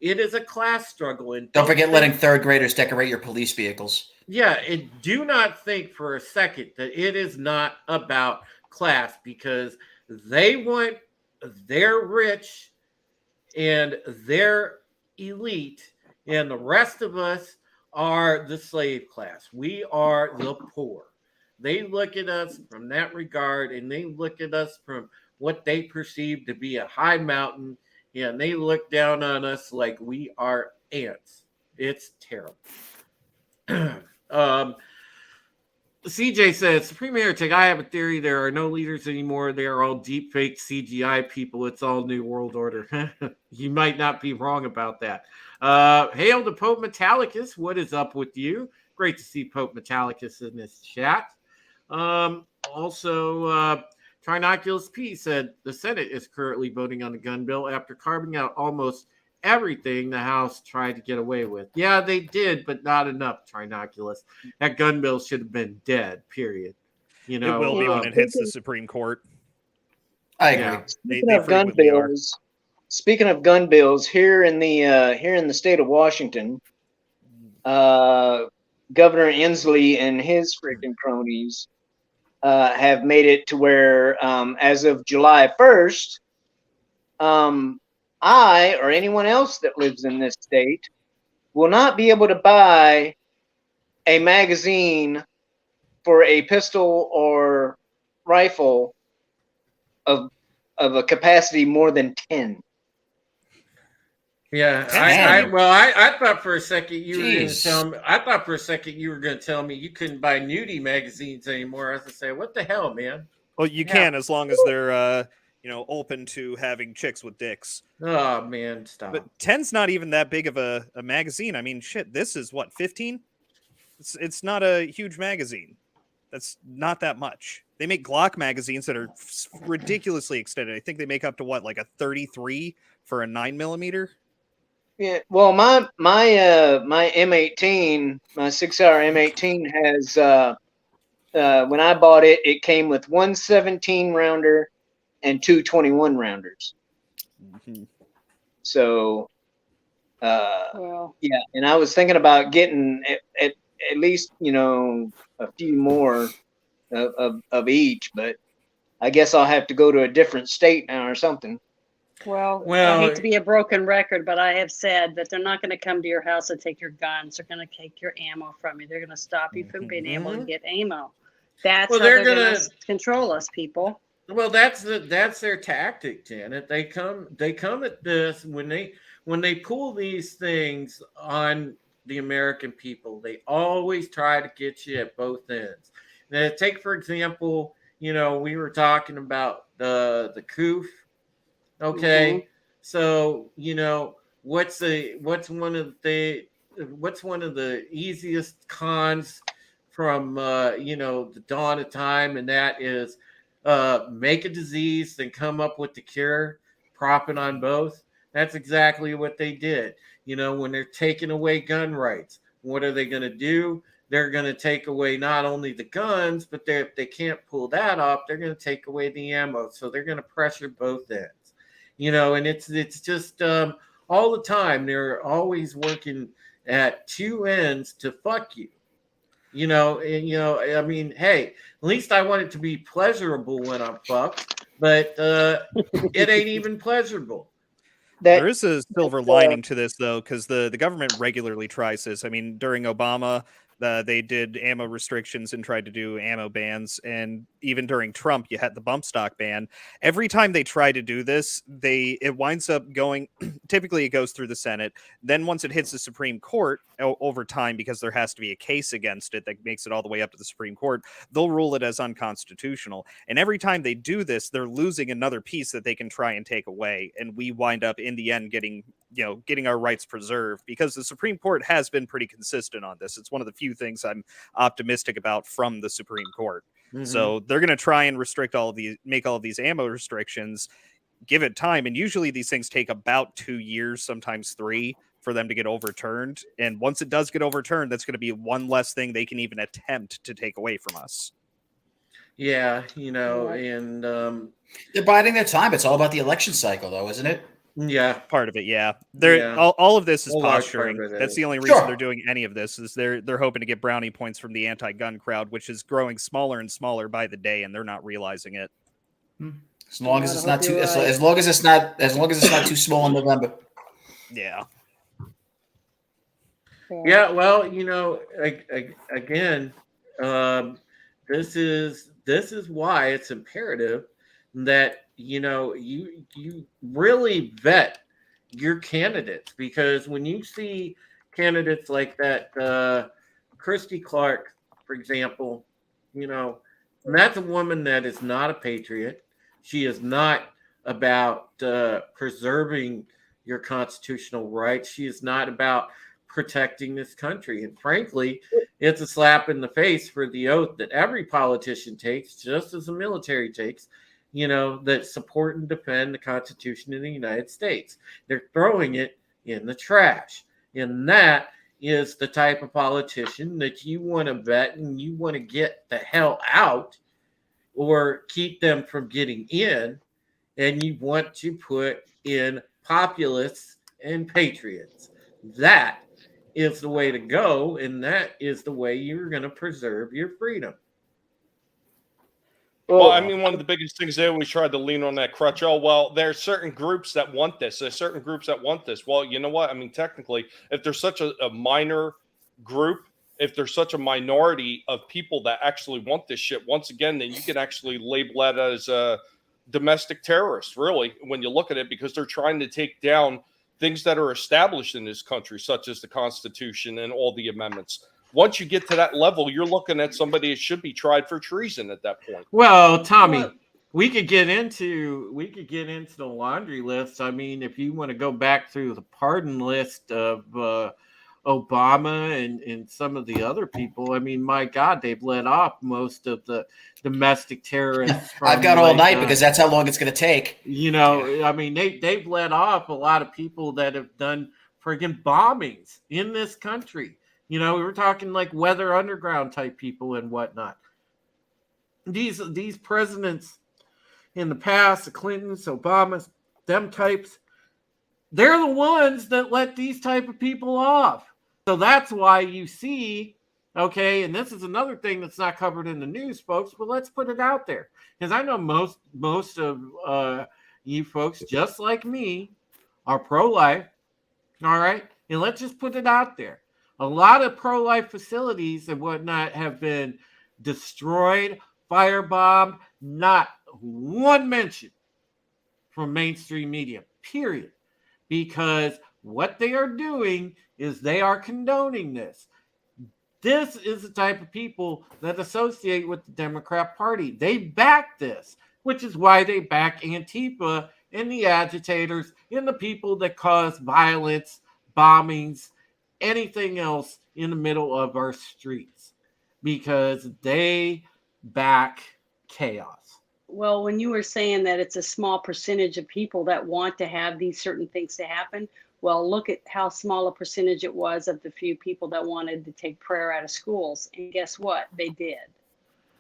it is a class struggle. And Don't forget think- letting third graders decorate your police vehicles. Yeah, and do not think for a second that it is not about class, because they want their rich and their elite, and the rest of us are the slave class. We are the poor. They look at us from that regard, and they look at us from what they perceive to be a high mountain, and they look down on us like we are ants. It's terrible. CJ says, Supreme Heretic, I have a theory. There are no leaders anymore. They are all deep fake CGI people. It's all New World Order. You might not be wrong about that. Hail to Pope Metallicus. What is up with you? Great to see Pope Metallicus in this chat. Also, Trinoculus P said the Senate is currently voting on the gun bill after carving out almost everything the House tried to get away with. Yeah, they did, but not enough, Trinoculus. That gun bill should have been dead, period. You know, it will be when it hits the Supreme Court. I agree. Yeah. Speaking of gun bills, here in the state of Washington, Governor Inslee and his freaking cronies have made it to where, as of July 1st, I or anyone else that lives in this state will not be able to buy a magazine for a pistol or rifle of a capacity more than 10. Yeah, I thought for a second you were going to tell me. I thought for a second you were going to tell me you couldn't buy nudie magazines anymore. I was going to say, what the hell, man? Well, you can, as long as they're open to having chicks with dicks. Oh man, stop. But 10's not even that big of a magazine. I mean, shit, this is what, 15? It's not a huge magazine. That's not that much. They make Glock magazines that are ridiculously extended. I think they make up to what, like a 33 for a 9mm. Yeah, well, my M18, my 6-hour M18 has when I bought it, it came with one 17 rounder and two 21 rounders. Mm-hmm. So, yeah, and I was thinking about getting at least, a few more of each, but I guess I'll have to go to a different state now or something. Well, I hate to be a broken record, but I have said that they're not going to come to your house and take your guns. They're going to take your ammo from you. They're going to stop you from being able to get ammo. That's how they're going to control us, people. Well, that's their tactic, Janet. They come at this when they pull these things on the American people. They always try to get you at both ends. Now, take for example, we were talking about the COOF. Okay, so what's one of the easiest cons from the dawn of time, and that is make a disease, then come up with the cure, propping on both. That's exactly what they did. When they're taking away gun rights, what are they going to do? They're going to take away not only the guns, but if they can't pull that off, they're going to take away the ammo. So they're going to pressure both ends. And it's just all the time. They're always working at two ends to fuck you. I mean, hey, at least I want it to be pleasurable when I'm fucked, but it ain't even pleasurable. There is a silver lining to this, though, because the government regularly tries this. I mean, during Obama, they did ammo restrictions and tried to do ammo bans. And even during Trump, you had the bump stock ban. Every time they try to do this, it winds up going, typically it goes through the Senate. Then once it hits the Supreme Court over time, because there has to be a case against it that makes it all the way up to the Supreme Court, they'll rule it as unconstitutional. And every time they do this, they're losing another piece that they can try and take away. And we wind up in the end getting our rights preserved, because the Supreme Court has been pretty consistent on this. It's one of the few things I'm optimistic about from the Supreme Court. Mm-hmm. So they're going to try and make all of these ammo restrictions, give it time. And usually these things take about 2 years, sometimes 3, for them to get overturned. And once it does get overturned, that's going to be one less thing they can even attempt to take away from us. Yeah, and they're biding their time. It's all about the election cycle, though, isn't it? Yeah. Part of it, yeah. They're Yeah. all of this is A large part posturing. of it That's is. the only reason Sure. they're doing any of this is they're hoping to get brownie points from the anti-gun crowd, which is growing smaller and smaller by the day, and they're not realizing it. As long as God, it's I not hope too you're as, right. as long as it's not too small in November. Yeah. Yeah, well, again, this is why it's imperative that you really vet your candidates, because when you see candidates like that, Christy Clark, for example, and that's a woman that is not a patriot. She is not about preserving your constitutional rights. She is not about protecting this country. And frankly, it's a slap in the face for the oath that every politician takes, just as the military takes, that support and defend the Constitution of the United States. They're throwing it in the trash. And that is the type of politician that you want to vet and you want to get the hell out or keep them from getting in. And you want to put in populists and patriots. That is the way to go, and that is the way you're going to preserve your freedom. Well, I mean, one of the biggest things they always try to lean on that crutch. Oh, well, there are certain groups that want this. There's certain groups that want this. Well, you know what? I mean, technically, if there's such a minor group, if there's such a minority of people that actually want this shit, once again, then you can actually label that as a domestic terrorist, really, when you look at it, because they're trying to take down things that are established in this country, such as the Constitution and all the amendments. Once you get to that level, you're looking at somebody that should be tried for treason at that point. Well, Tommy, we could get into the laundry list. I mean, if you want to go back through the pardon list of Obama and some of the other people, I mean, my God, they've let off most of the domestic terrorists. I've got all night because that's how long it's going to take. I mean, they've let off a lot of people that have done friggin' bombings in this country. We were talking like Weather Underground type people and whatnot. These presidents in the past, the Clintons, Obamas, them types, they're the ones that let these type of people off. So that's why you see, okay, and this is another thing that's not covered in the news, folks, but let's put it out there. Because I know most of you folks, just like me, are pro-life, all right? And let's just put it out there. A lot of pro-life facilities and whatnot have been destroyed, firebombed, not one mention from mainstream media, period. Because what they are doing is they are condoning this. This is the type of people that associate with the Democrat Party. They back this, which is why they back Antifa and the agitators and the people that cause violence, bombings, anything else in the middle of our streets, because they back chaos. Well, when you were saying that it's a small percentage of people that want to have these certain things to happen, well, look at how small a percentage it was of the few people that wanted to take prayer out of schools. And guess what? They did.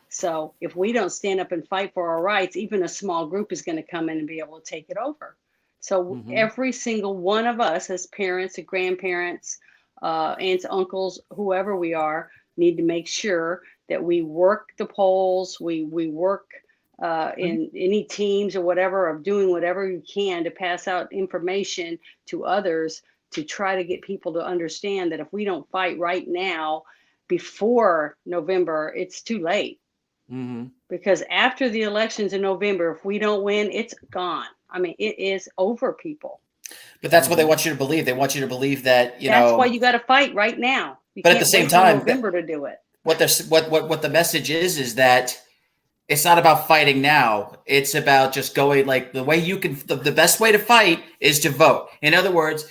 So if we don't stand up and fight for our rights, even a small group is going to come in and be able to take it over. So every single one of us as parents and grandparents, aunts, uncles, whoever we are, need to make sure that we work the polls, we work in any teams or whatever, of doing whatever you can to pass out information to others to try to get people to understand that if we don't fight right now before November, it's too late. Because after the elections in November, if we don't win, it's gone. I mean, it is over, people. But that's what they want you to believe. They want you to believe that, That's why you got to fight right now. You but at can't the same wait till time, November to do it. what the message is that it's not about fighting now. It's about just going, like, the way you can, the best way to fight is to vote. In other words,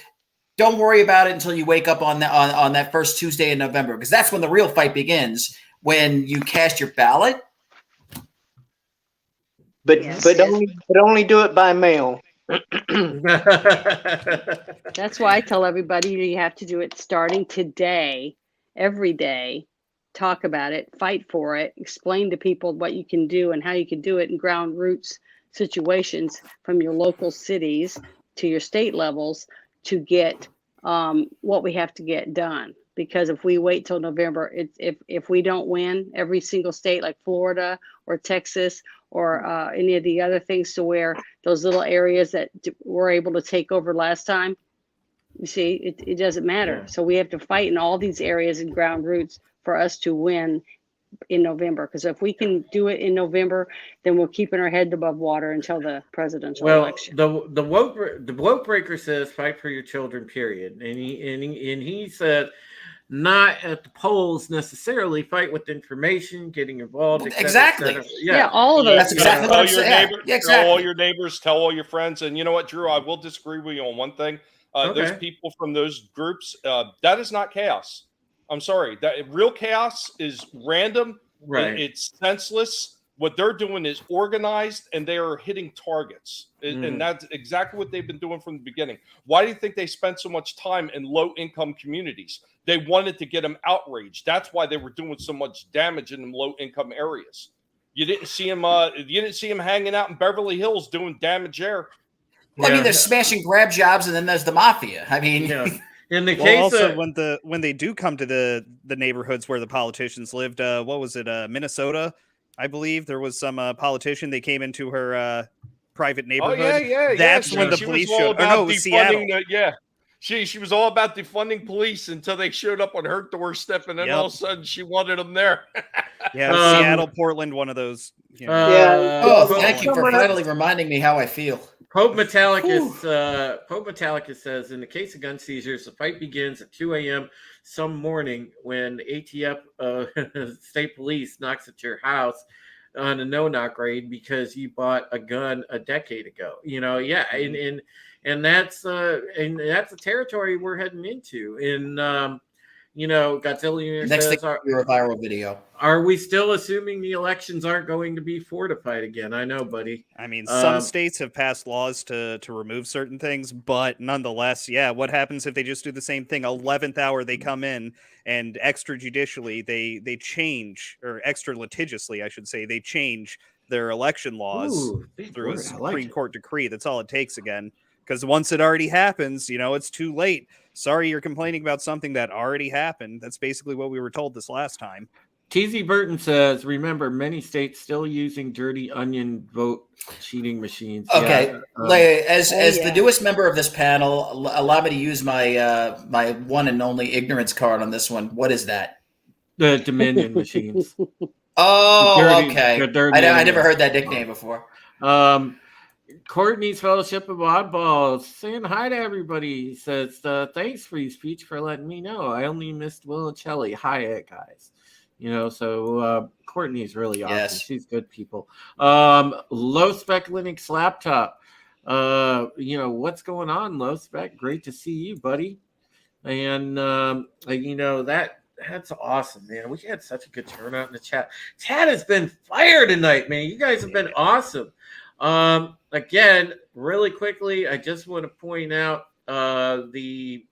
don't worry about it until you wake up on that first Tuesday in November, because that's when the real fight begins, when you cast your ballot. But only do it by mail. That's why I tell everybody you have to do it starting today, every day. Talk about it, fight for it, explain to people what you can do and how you can do it in ground roots situations from your local cities to your state levels to get what we have to get done. Because if we wait till November, if we don't win every single state like Florida or Texas or any of the other things, to where those little areas that were able to take over last time, you see, it doesn't matter. So we have to fight in all these areas and ground roots for us to win in November. Because if we can do it in November, then we're keeping our head above water until the presidential election. The woke breaker says fight for your children, period. And he said not at the polls necessarily, fight with information, getting involved. Et cetera, exactly. et cetera. Yeah, all of those. That's exactly what I'm saying. Yeah, exactly. Tell all your neighbors, tell all your friends. And you know what, Drew, I will disagree with you on one thing. Those people from those groups, that is not chaos. I'm sorry. That real chaos is random. Right. It's senseless. What they're doing is organized, and they are hitting targets. And that's exactly what they've been doing from the beginning. Why do you think they spent so much time in low-income communities? They wanted to get them outraged. That's why they were doing so much damage in low-income areas. You didn't see them. You didn't see them hanging out in Beverly Hills doing damage there. Well, I mean, there's smashing grab jobs, and then there's the mafia. I mean, in the case also of when they do come to the neighborhoods where the politicians lived, what was it, Minnesota? I believe there was some politician. They came into her private neighborhood. Oh yeah. That's when the police showed. Oh no, it was Seattle. She was all about defunding police until they showed up on her doorstep, and then all of a sudden she wanted them there. Yeah, Seattle, Portland, one of those. You know. Thank you for finally reminding me how I feel. Pope Metallicus says, in the case of gun seizures, the fight begins at 2 a.m. some morning when ATF state police knocks at your house on a no-knock raid because you bought a gun a decade ago. You know, and that's the territory we're heading into. And Godzilla Next says, thing, you're a viral video. Are we still assuming the elections aren't going to be fortified again? I know, buddy. I mean, some states have passed laws to remove certain things, but nonetheless, what happens if they just do the same thing? 11th hour, they come in and extrajudicially, they change, or extra litigiously, I should say, they change their election laws through a Supreme Court decree. That's all it takes again. Because once it already happens, it's too late. Sorry, you're complaining about something that already happened. That's basically what we were told this last time. TZ Burton says, remember, many states still using dirty onion vote cheating machines. Okay. As the newest member of this panel, allow me to use my my one and only ignorance card on this one. What is that? The Dominion machines. Okay. I never heard that nickname before. Courtney's Fellowship of Oddballs saying hi to everybody. He says, thanks for your speech for letting me know. I only missed Willicelli. Hi, guys. So Courtney's really awesome. Yes. She's good people. Low Spec Linux Laptop. What's going on, Low Spec? Great to see you, buddy. And, that's awesome, man. We had such a good turnout in the chat. Chat has been fire tonight, man. You guys have been awesome. Again, really quickly, I just want to point out the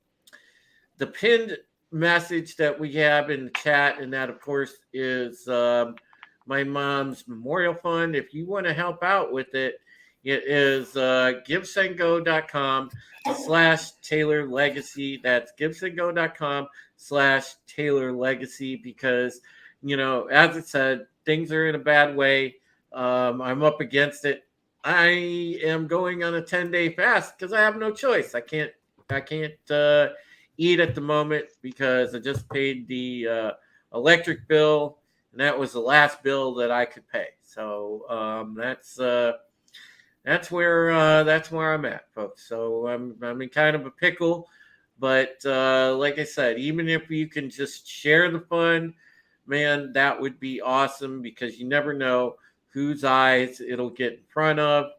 pinned message that we have in the chat, and that, of course, is my mom's memorial fund. If you want to help out with it, it is givesendgo.com/Taylor Legacy. That's givesendgo.com/Taylor Legacy, because, as I said, things are in a bad way. I'm up against it. I am going on a 10-day fast because I have no choice. I can't eat at the moment because I just paid the electric bill, and that was the last bill that I could pay. So that's where I'm at, folks. So I'm in kind of a pickle, but like I said, even if you can just share the fun, man, that would be awesome, because you never know whose eyes it'll get in front of.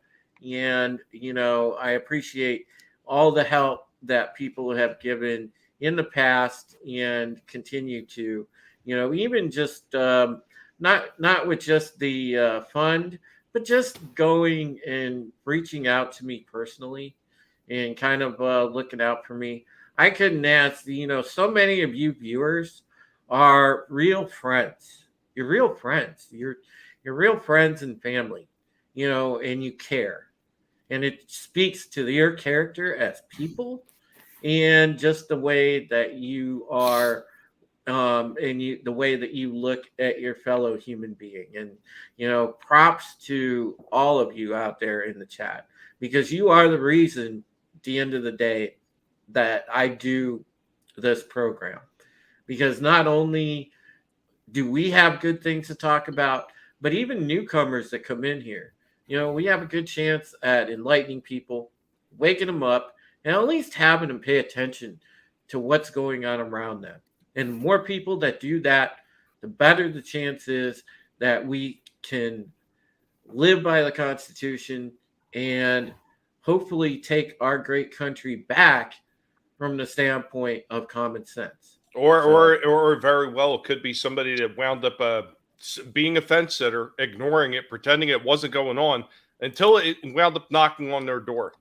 And, I appreciate all the help that people have given in the past and continue to, even just not with just the fund, but just going and reaching out to me personally and kind of looking out for me. I couldn't ask, so many of you viewers are real friends. You're real friends. You're real friends and family, and you care. and it speaks to your character as people and just the way that you are, the way that you look at your fellow human being. And props to all of you out there in the chat, because you are the reason at the end of the day that I do this program, because not only do we have good things to talk about, but even newcomers that come in here, we have a good chance at enlightening people, waking them up, and at least having them pay attention to what's going on around them. And the more people that do that, the better the chance is that we can live by the Constitution and hopefully take our great country back from the standpoint of common sense. Or very well, it could be somebody that wound up being a fence sitter, ignoring it, pretending it wasn't going on until it wound up knocking on their door.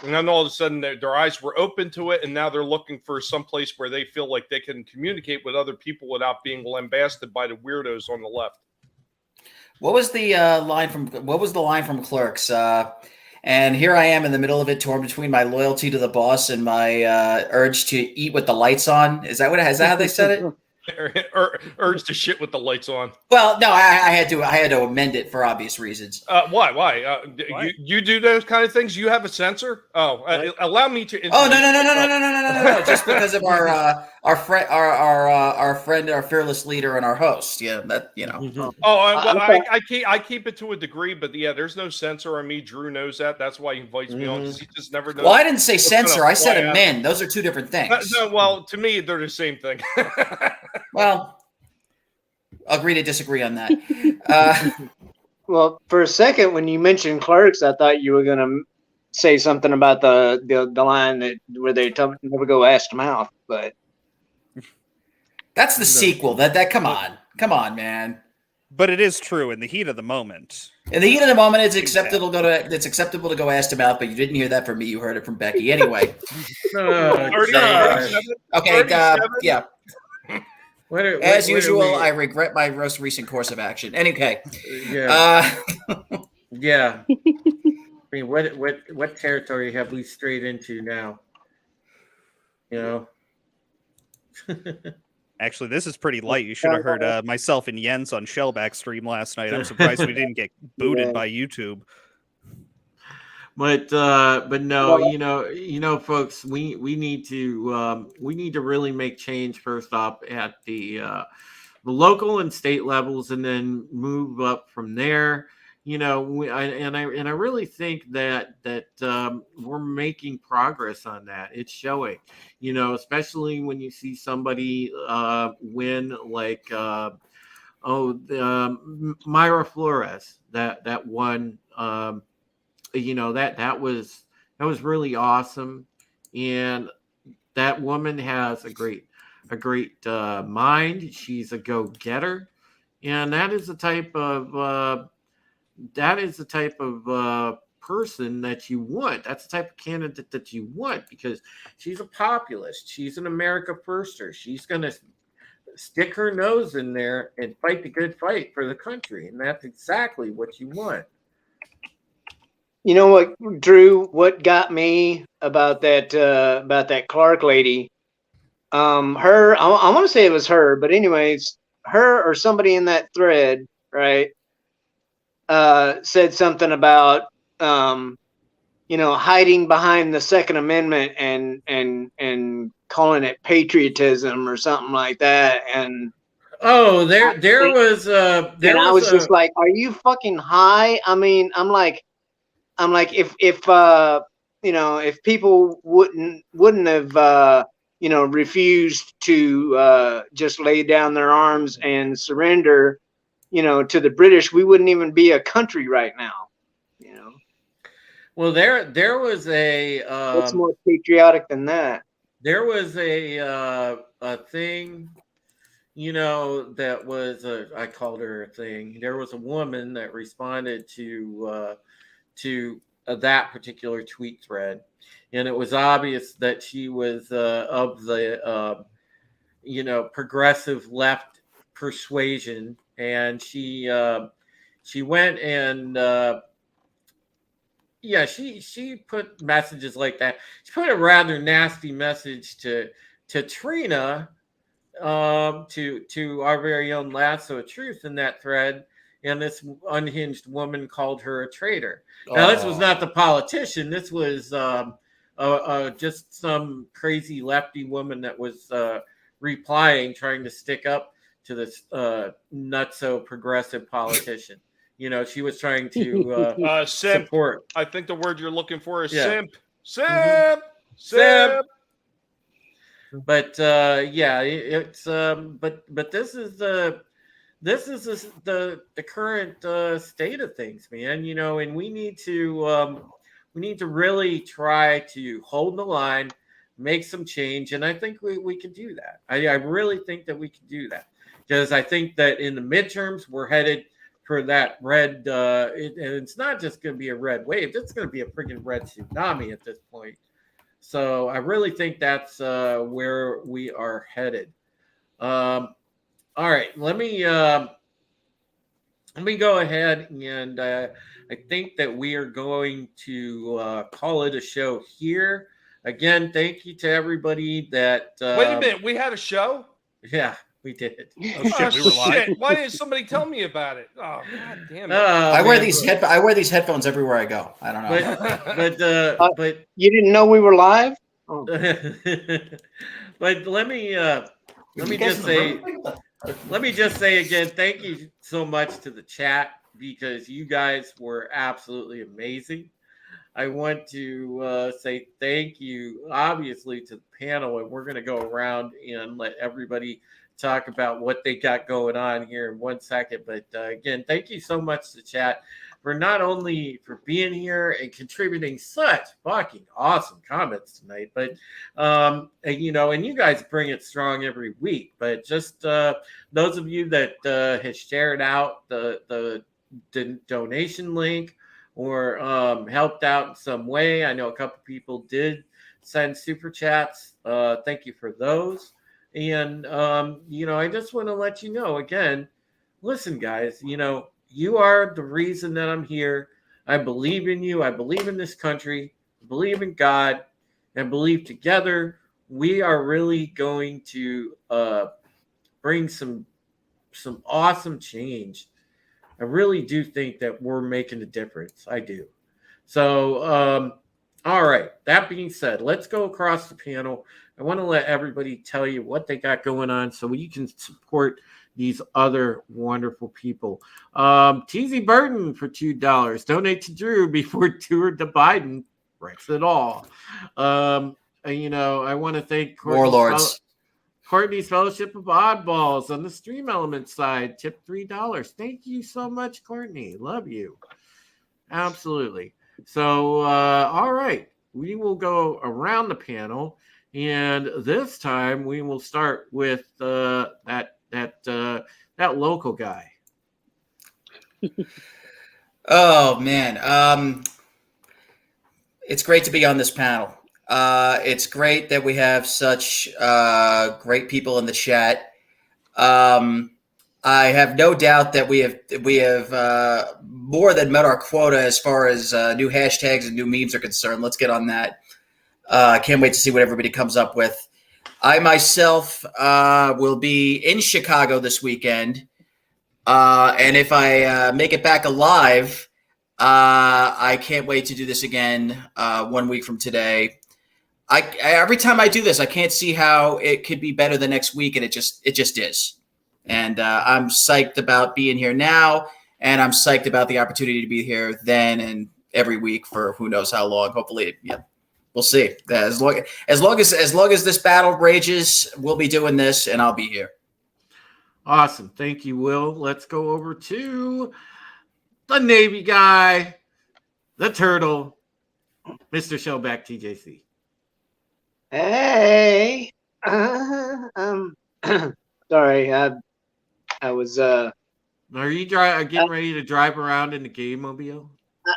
And then all of a sudden their eyes were open to it, and now they're looking for some place where they feel like they can communicate with other people without being lambasted by the weirdos on the left. What was the line from Clerks? And here I am in the middle of it, torn between my loyalty to the boss and my urge to eat with the lights on. Is that how they said it? Urge to shit with the lights on. Well, no, I had to amend it for obvious reasons. Why? Why? You do those kind of things? You have a censor? Allow me to. Oh no! Just because of our friend, our fearless leader, and our host. Yeah, that I keep it to a degree, but yeah, there's no censor on me. Drew knows that. That's why he invites me on, because he just never knows. Well, I didn't say censor. I said amend. Those are two different things. No, well, to me, they're the same thing. Well, agree to disagree on that. Well, for a second, when you mentioned Clerks, I thought you were going to say something about the line where they never go ass to mouth, but that's the sequel. That come on, man. But it is true in the heat of the moment. In the heat of the moment, it's acceptable to go ass to mouth, but you didn't hear that from me. You heard it from Becky anyway. Okay, yeah. As usual, I regret my most recent course of action. Anyway, yeah. Yeah. I mean, what territory have we strayed into now? Actually, this is pretty light. You should have heard myself and Jens on Shellback stream last night. I'm surprised we didn't get booted by YouTube. But no, folks, we need to really make change first off at the local and state levels, and then move up from there. I really think that we're making progress on that. It's showing, especially when you see somebody win like Myra Flores that won. That was really awesome, and that woman has a great mind. She's a go-getter, and that is the type of person that you want. That's the type of candidate that you want, because she's a populist. She's an America firster. She's going to stick her nose in there and fight the good fight for the country, and that's exactly what you want. You know what, Drew? What got me about that Clark lady? Her. I want to say it was her, but anyways, her or somebody in that thread, right? Said something about hiding behind the Second Amendment and calling it patriotism or something like that. And I was just like, are you fucking high? I mean, I'm like, if people wouldn't have refused to just lay down their arms and surrender, to the British, we wouldn't even be a country right now. Well, there was a what's more patriotic than that? There was a thing, that was I called her a thing. There was a woman that responded to that particular tweet thread, and it was obvious that she was of the progressive left persuasion, and she went and she put messages like that. She put a rather nasty message to Trina, to our very own Lasso of Truth in that thread, and this unhinged woman called her a traitor. Now, this was not the politician. This was just some crazy lefty woman that was replying, trying to stick up to this nutso progressive politician. You know, she was trying to simp. support. I think the word you're looking for is Yeah. simp. Simp. Mhm. Simp. But it's but this is the current state of things, man. You know, and we need to really try to hold the line, make some change, and I think we can do that. I really think that we can do that, because I think that in the midterms we're headed for that red. And it's not just going to be a red wave; it's going to be a freaking red tsunami at this point. So I really think that's where we are headed. All right, let me go ahead, and I think that we are going to call it a show here. Again, thank you to everybody that. Wait a minute, we had a show? Yeah, we did. Oh, shit, we were live. Why didn't somebody tell me about it? Oh, god damn it! I wear these headphones everywhere I go. I don't know. But you didn't know we were live? Oh. But let me just say again, thank you so much to the chat, because you guys were absolutely amazing. I want to say thank you, obviously, to the panel, and we're going to go around and let everybody talk about what they got going on here in 1 second. But again, thank you so much to the chat for not only for being here and contributing such fucking awesome comments tonight, but you know, and you guys bring it strong every week. But just those of you that has shared out the donation link, or helped out in some way. I know a couple people did send super chats. Thank you for those. And, you know, I just want to let you know again, listen, guys, you know, you are the reason that I'm here. I believe in you. I believe in this country. I believe in God. And believe together we are really going to bring some awesome change. I really do think that we're making a difference. I do. So, all right. That being said, let's go across the panel. I want to let everybody tell you what they got going on so you can support these other wonderful people. TZ Burton for $2. Donate to Drew before tour to Biden. Wrecks it all. You know, I want to thank Warlords. Courtney's Fellowship of Oddballs on the Stream Element side, tip $3. Thank you so much, Courtney. Love you. Absolutely. So, all right. We will go around the panel, and this time we will start with that local guy. Oh man, it's great to be on this panel. It's great that we have such great people in the chat. I have no doubt that we have more than met our quota as far as new hashtags and new memes are concerned. Let's get on that. Can't wait to see what everybody comes up with. I myself will be in Chicago this weekend, and if I make it back alive, I can't wait to do this again 1 week from today. Every time I do this, I can't see how it could be better the next week, and it just is. And I'm psyched about being here now, and I'm psyched about the opportunity to be here then and every week for who knows how long. Hopefully, yeah, we'll see. As long as this battle rages, we'll be doing this, and I'll be here. Awesome, thank you, Will. Let's go over to the Navy guy, the turtle, Mr. Shellback TJC. Hey, sorry, I was. Are you getting ready to drive around in the game mobile?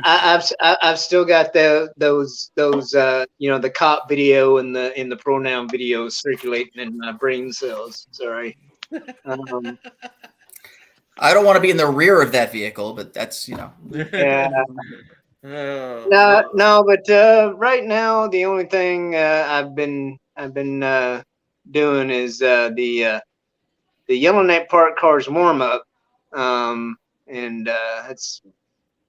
I've still got those you know, the cop video and the pronoun videos circulating in my brain cells. Sorry. I don't want to be in the rear of that vehicle, but that's, you know. Yeah. No, but right now the only thing I've been doing is the Yellowneck Park Cars warm up, and it's.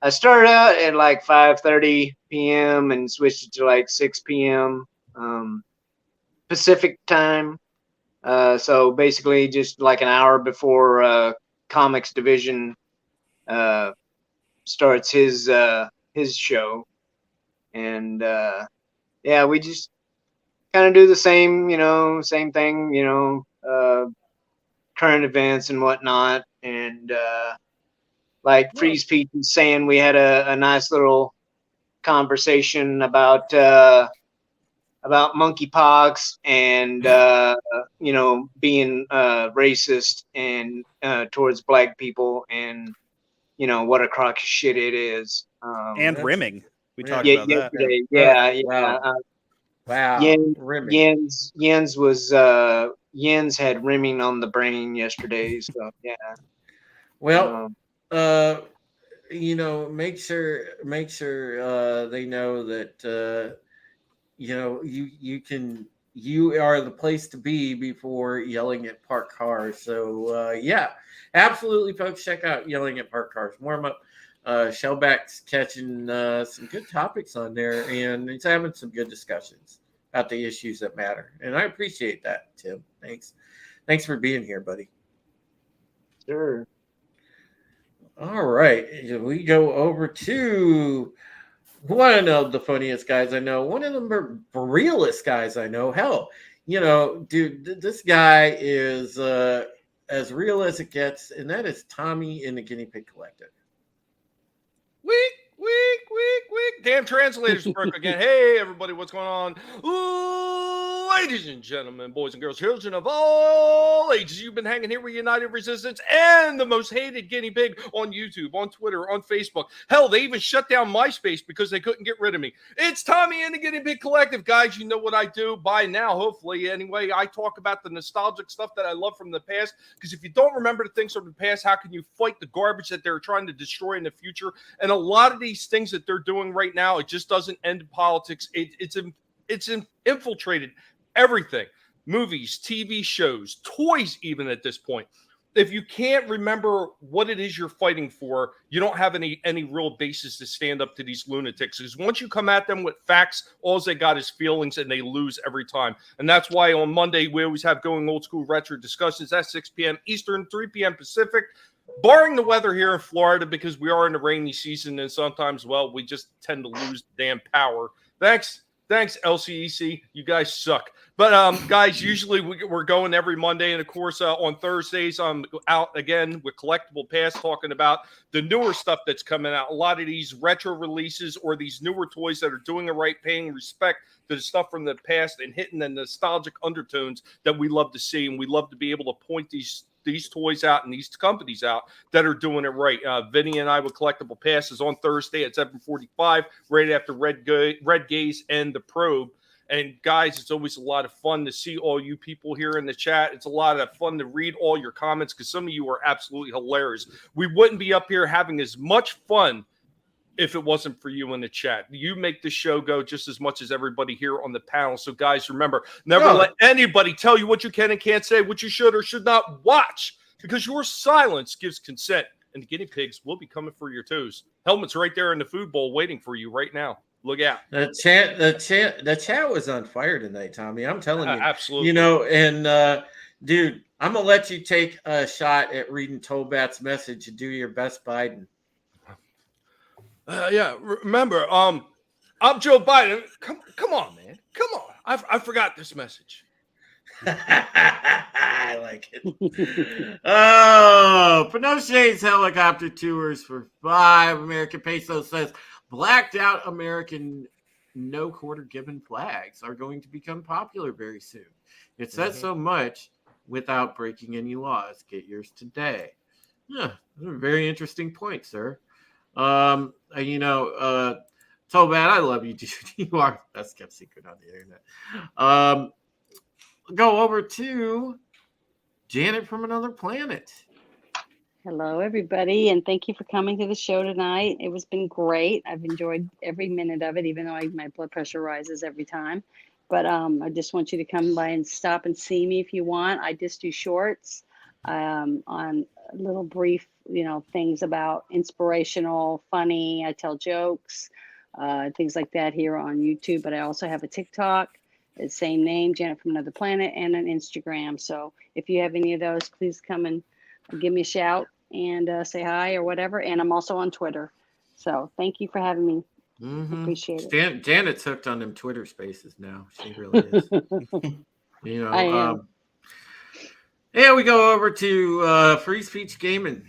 I started out at like 5:30 p.m. and switched it to like 6 p.m. Pacific time. So basically, just like an hour before Comics Division starts his show, and yeah, we just kind of do the same thing, current events and whatnot, and like Freeze Pete was saying, we had a nice little conversation about monkeypox and being racist and towards black people, and what a crock of shit it is. And rimming. We talked yeah, about that. yesterday. Wow. Jens had rimming on the brain yesterday, so yeah. Well, make sure they know that you are the place to be before yelling at park cars. So yeah, absolutely, folks, check out Yelling at Park Cars warm up. Shellback's catching some good topics on there, and it's having some good discussions about the issues that matter. And I appreciate that, Tim. Thanks for being here, buddy. Sure. All right, we go over to one of the funniest guys I know, one of the realest guys I know. Hell, dude, this guy is as real as it gets, and that is Tommy in the Guinea Pig Collective. Weak. Damn translators broke again. Hey, everybody, what's going on? Ladies and gentlemen, boys and girls, children of all ages, you've been hanging here with United Resistance and the most hated guinea pig on YouTube, on Twitter, on Facebook. Hell, they even shut down MySpace because they couldn't get rid of me. It's Tommy and the Guinea Pig Collective. Guys, you know what I do by now, hopefully. Anyway, I talk about the nostalgic stuff that I love from the past, because if you don't remember the things from the past, how can you fight the garbage that they're trying to destroy in the future? And a lot of these things that they're doing right now, it just doesn't end in politics. It's infiltrated everything. Movies, TV shows, toys, even at this point. If you can't remember what it is you're fighting for, you don't have any real basis to stand up to these lunatics. Because once you come at them with facts, all they got is feelings, and they lose every time. And that's why on Monday we always have Going Old School Retro discussions at 6 p.m. Eastern, 3 p.m. Pacific. Barring the weather here in Florida, because we are in the rainy season, and sometimes, well, we just tend to lose the damn power. Thanks, LCEC. You guys suck. But, guys, usually we're going every Monday. And, of course, on Thursdays, I'm out again with Collectible Pass talking about the newer stuff that's coming out. A lot of these retro releases or these newer toys that are doing it right, paying respect to the stuff from the past and hitting the nostalgic undertones that we love to see. And we love to be able to point these toys out and these companies out that are doing it right. Vinny and I with Collectible Passes on Thursday at 7:45, right after Red Gaze and The Probe. And guys, it's always a lot of fun to see all you people here in the chat. It's a lot of fun to read all your comments, because some of you are absolutely hilarious. We wouldn't be up here having as much fun if it wasn't for you in the chat. You make the show go just as much as everybody here on the panel. So, guys, remember, never let anybody tell you what you can and can't say, what you should or should not watch, because your silence gives consent, and the guinea pigs will be coming for your toes. Helmet's right there in the food bowl waiting for you right now. Look out. The chat was on fire tonight, Tommy. I'm telling you. Absolutely. Dude, I'm going to let you take a shot at reading Tobat's message and do your best Biden. Remember, I'm Joe Biden. Come on, man. Come on. I forgot this message. I like it. Oh, Pinochet's helicopter tours for 5 American pesos says blacked out American no quarter given flags are going to become popular very soon. It says so much without breaking any laws. Get yours today. Yeah, that's a very interesting point, sir. Tobat, I love you, dude. You are the best kept secret on the internet. Go over to Janet from Another Planet. Hello, everybody, and thank you for coming to the show tonight. It was been great. I've enjoyed every minute of it, even though my blood pressure rises every time. But I just want you to come by and stop and see me if you want. I just do shorts on little brief, things about inspirational, funny. I tell jokes, things like that here on YouTube. But I also have a TikTok, the same name, Janet from Another Planet, and an Instagram. So if you have any of those, please come and give me a shout and say hi or whatever. And I'm also on Twitter. So thank you for having me. Appreciate it. Janet's hooked on them Twitter spaces now. She really is. I am. Yeah, we go over to Free Speech Gaming.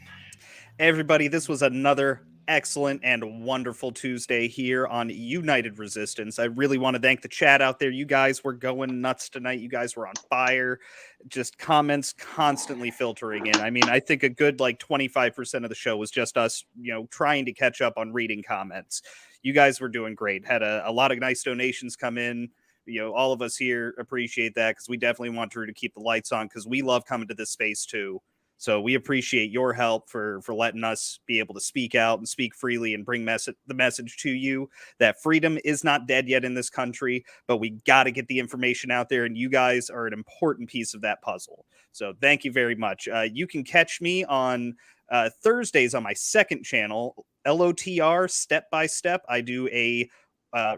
Everybody, this was another excellent and wonderful Tuesday here on United Resistance. I really want to thank the chat out there. You guys were going nuts tonight. You guys were on fire. Just comments constantly filtering in. I mean, I think a good 25% of the show was just us, trying to catch up on reading comments. You guys were doing great. Had a lot of nice donations come in. All of us here appreciate that because we definitely want Drew to keep the lights on because we love coming to this space too. So we appreciate your help for letting us be able to speak out and speak freely and bring the message to you that freedom is not dead yet in this country, but we got to get the information out there, and you guys are an important piece of that puzzle. So thank you very much. You can catch me on Thursdays on my second channel, LOTR Step by Step. I do a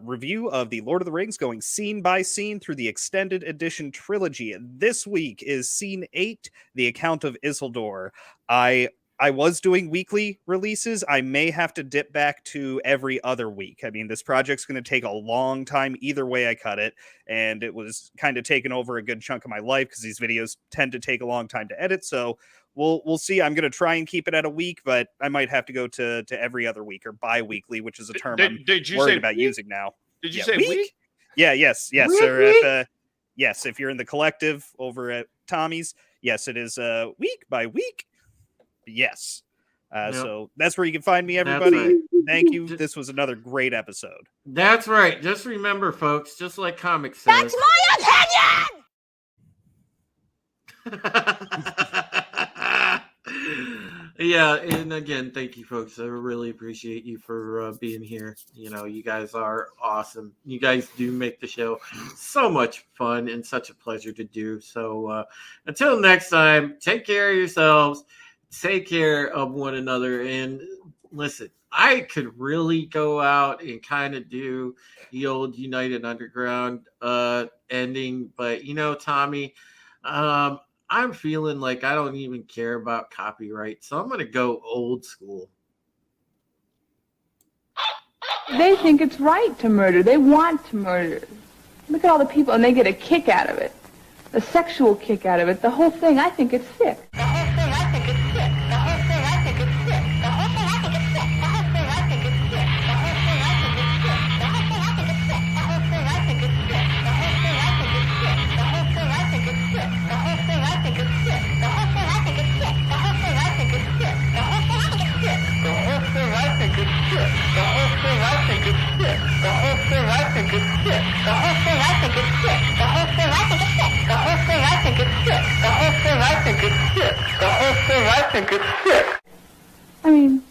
review of the Lord of the Rings going scene by scene through the extended edition trilogy. This week is scene 8, The Account of Isildur. I was doing weekly releases. I may have to dip back to every other week. I mean, this project's going to take a long time either way I cut it, and it was kind of taking over a good chunk of my life because these videos tend to take a long time to edit. So we'll see. I'm going to try and keep it at a week, but I might have to go to every other week or bi-weekly, which is a term I'm worried about using now. Did you say week? Yeah, yes, sir. If you're in the collective over at Tommy's, yes, it is week by week. Yes. So that's where you can find me, everybody. Right. Thank you. This was another great episode. That's right. Just remember, folks, just like Comic says. That's my opinion! Yeah, and again, thank you, folks. I really appreciate you for being here. You guys are awesome. You guys do make the show so much fun and such a pleasure to do. So until next time, take care of yourselves. Take care of one another. And listen, I could really go out and kind of do the old United Underground ending. But, Tommy, I'm feeling like I don't even care about copyright. So I'm going to go old school. They think it's right to murder. They want to murder. Look at all the people, and they get a kick out of it. A sexual kick out of it. The whole thing, I think it's sick. I mean,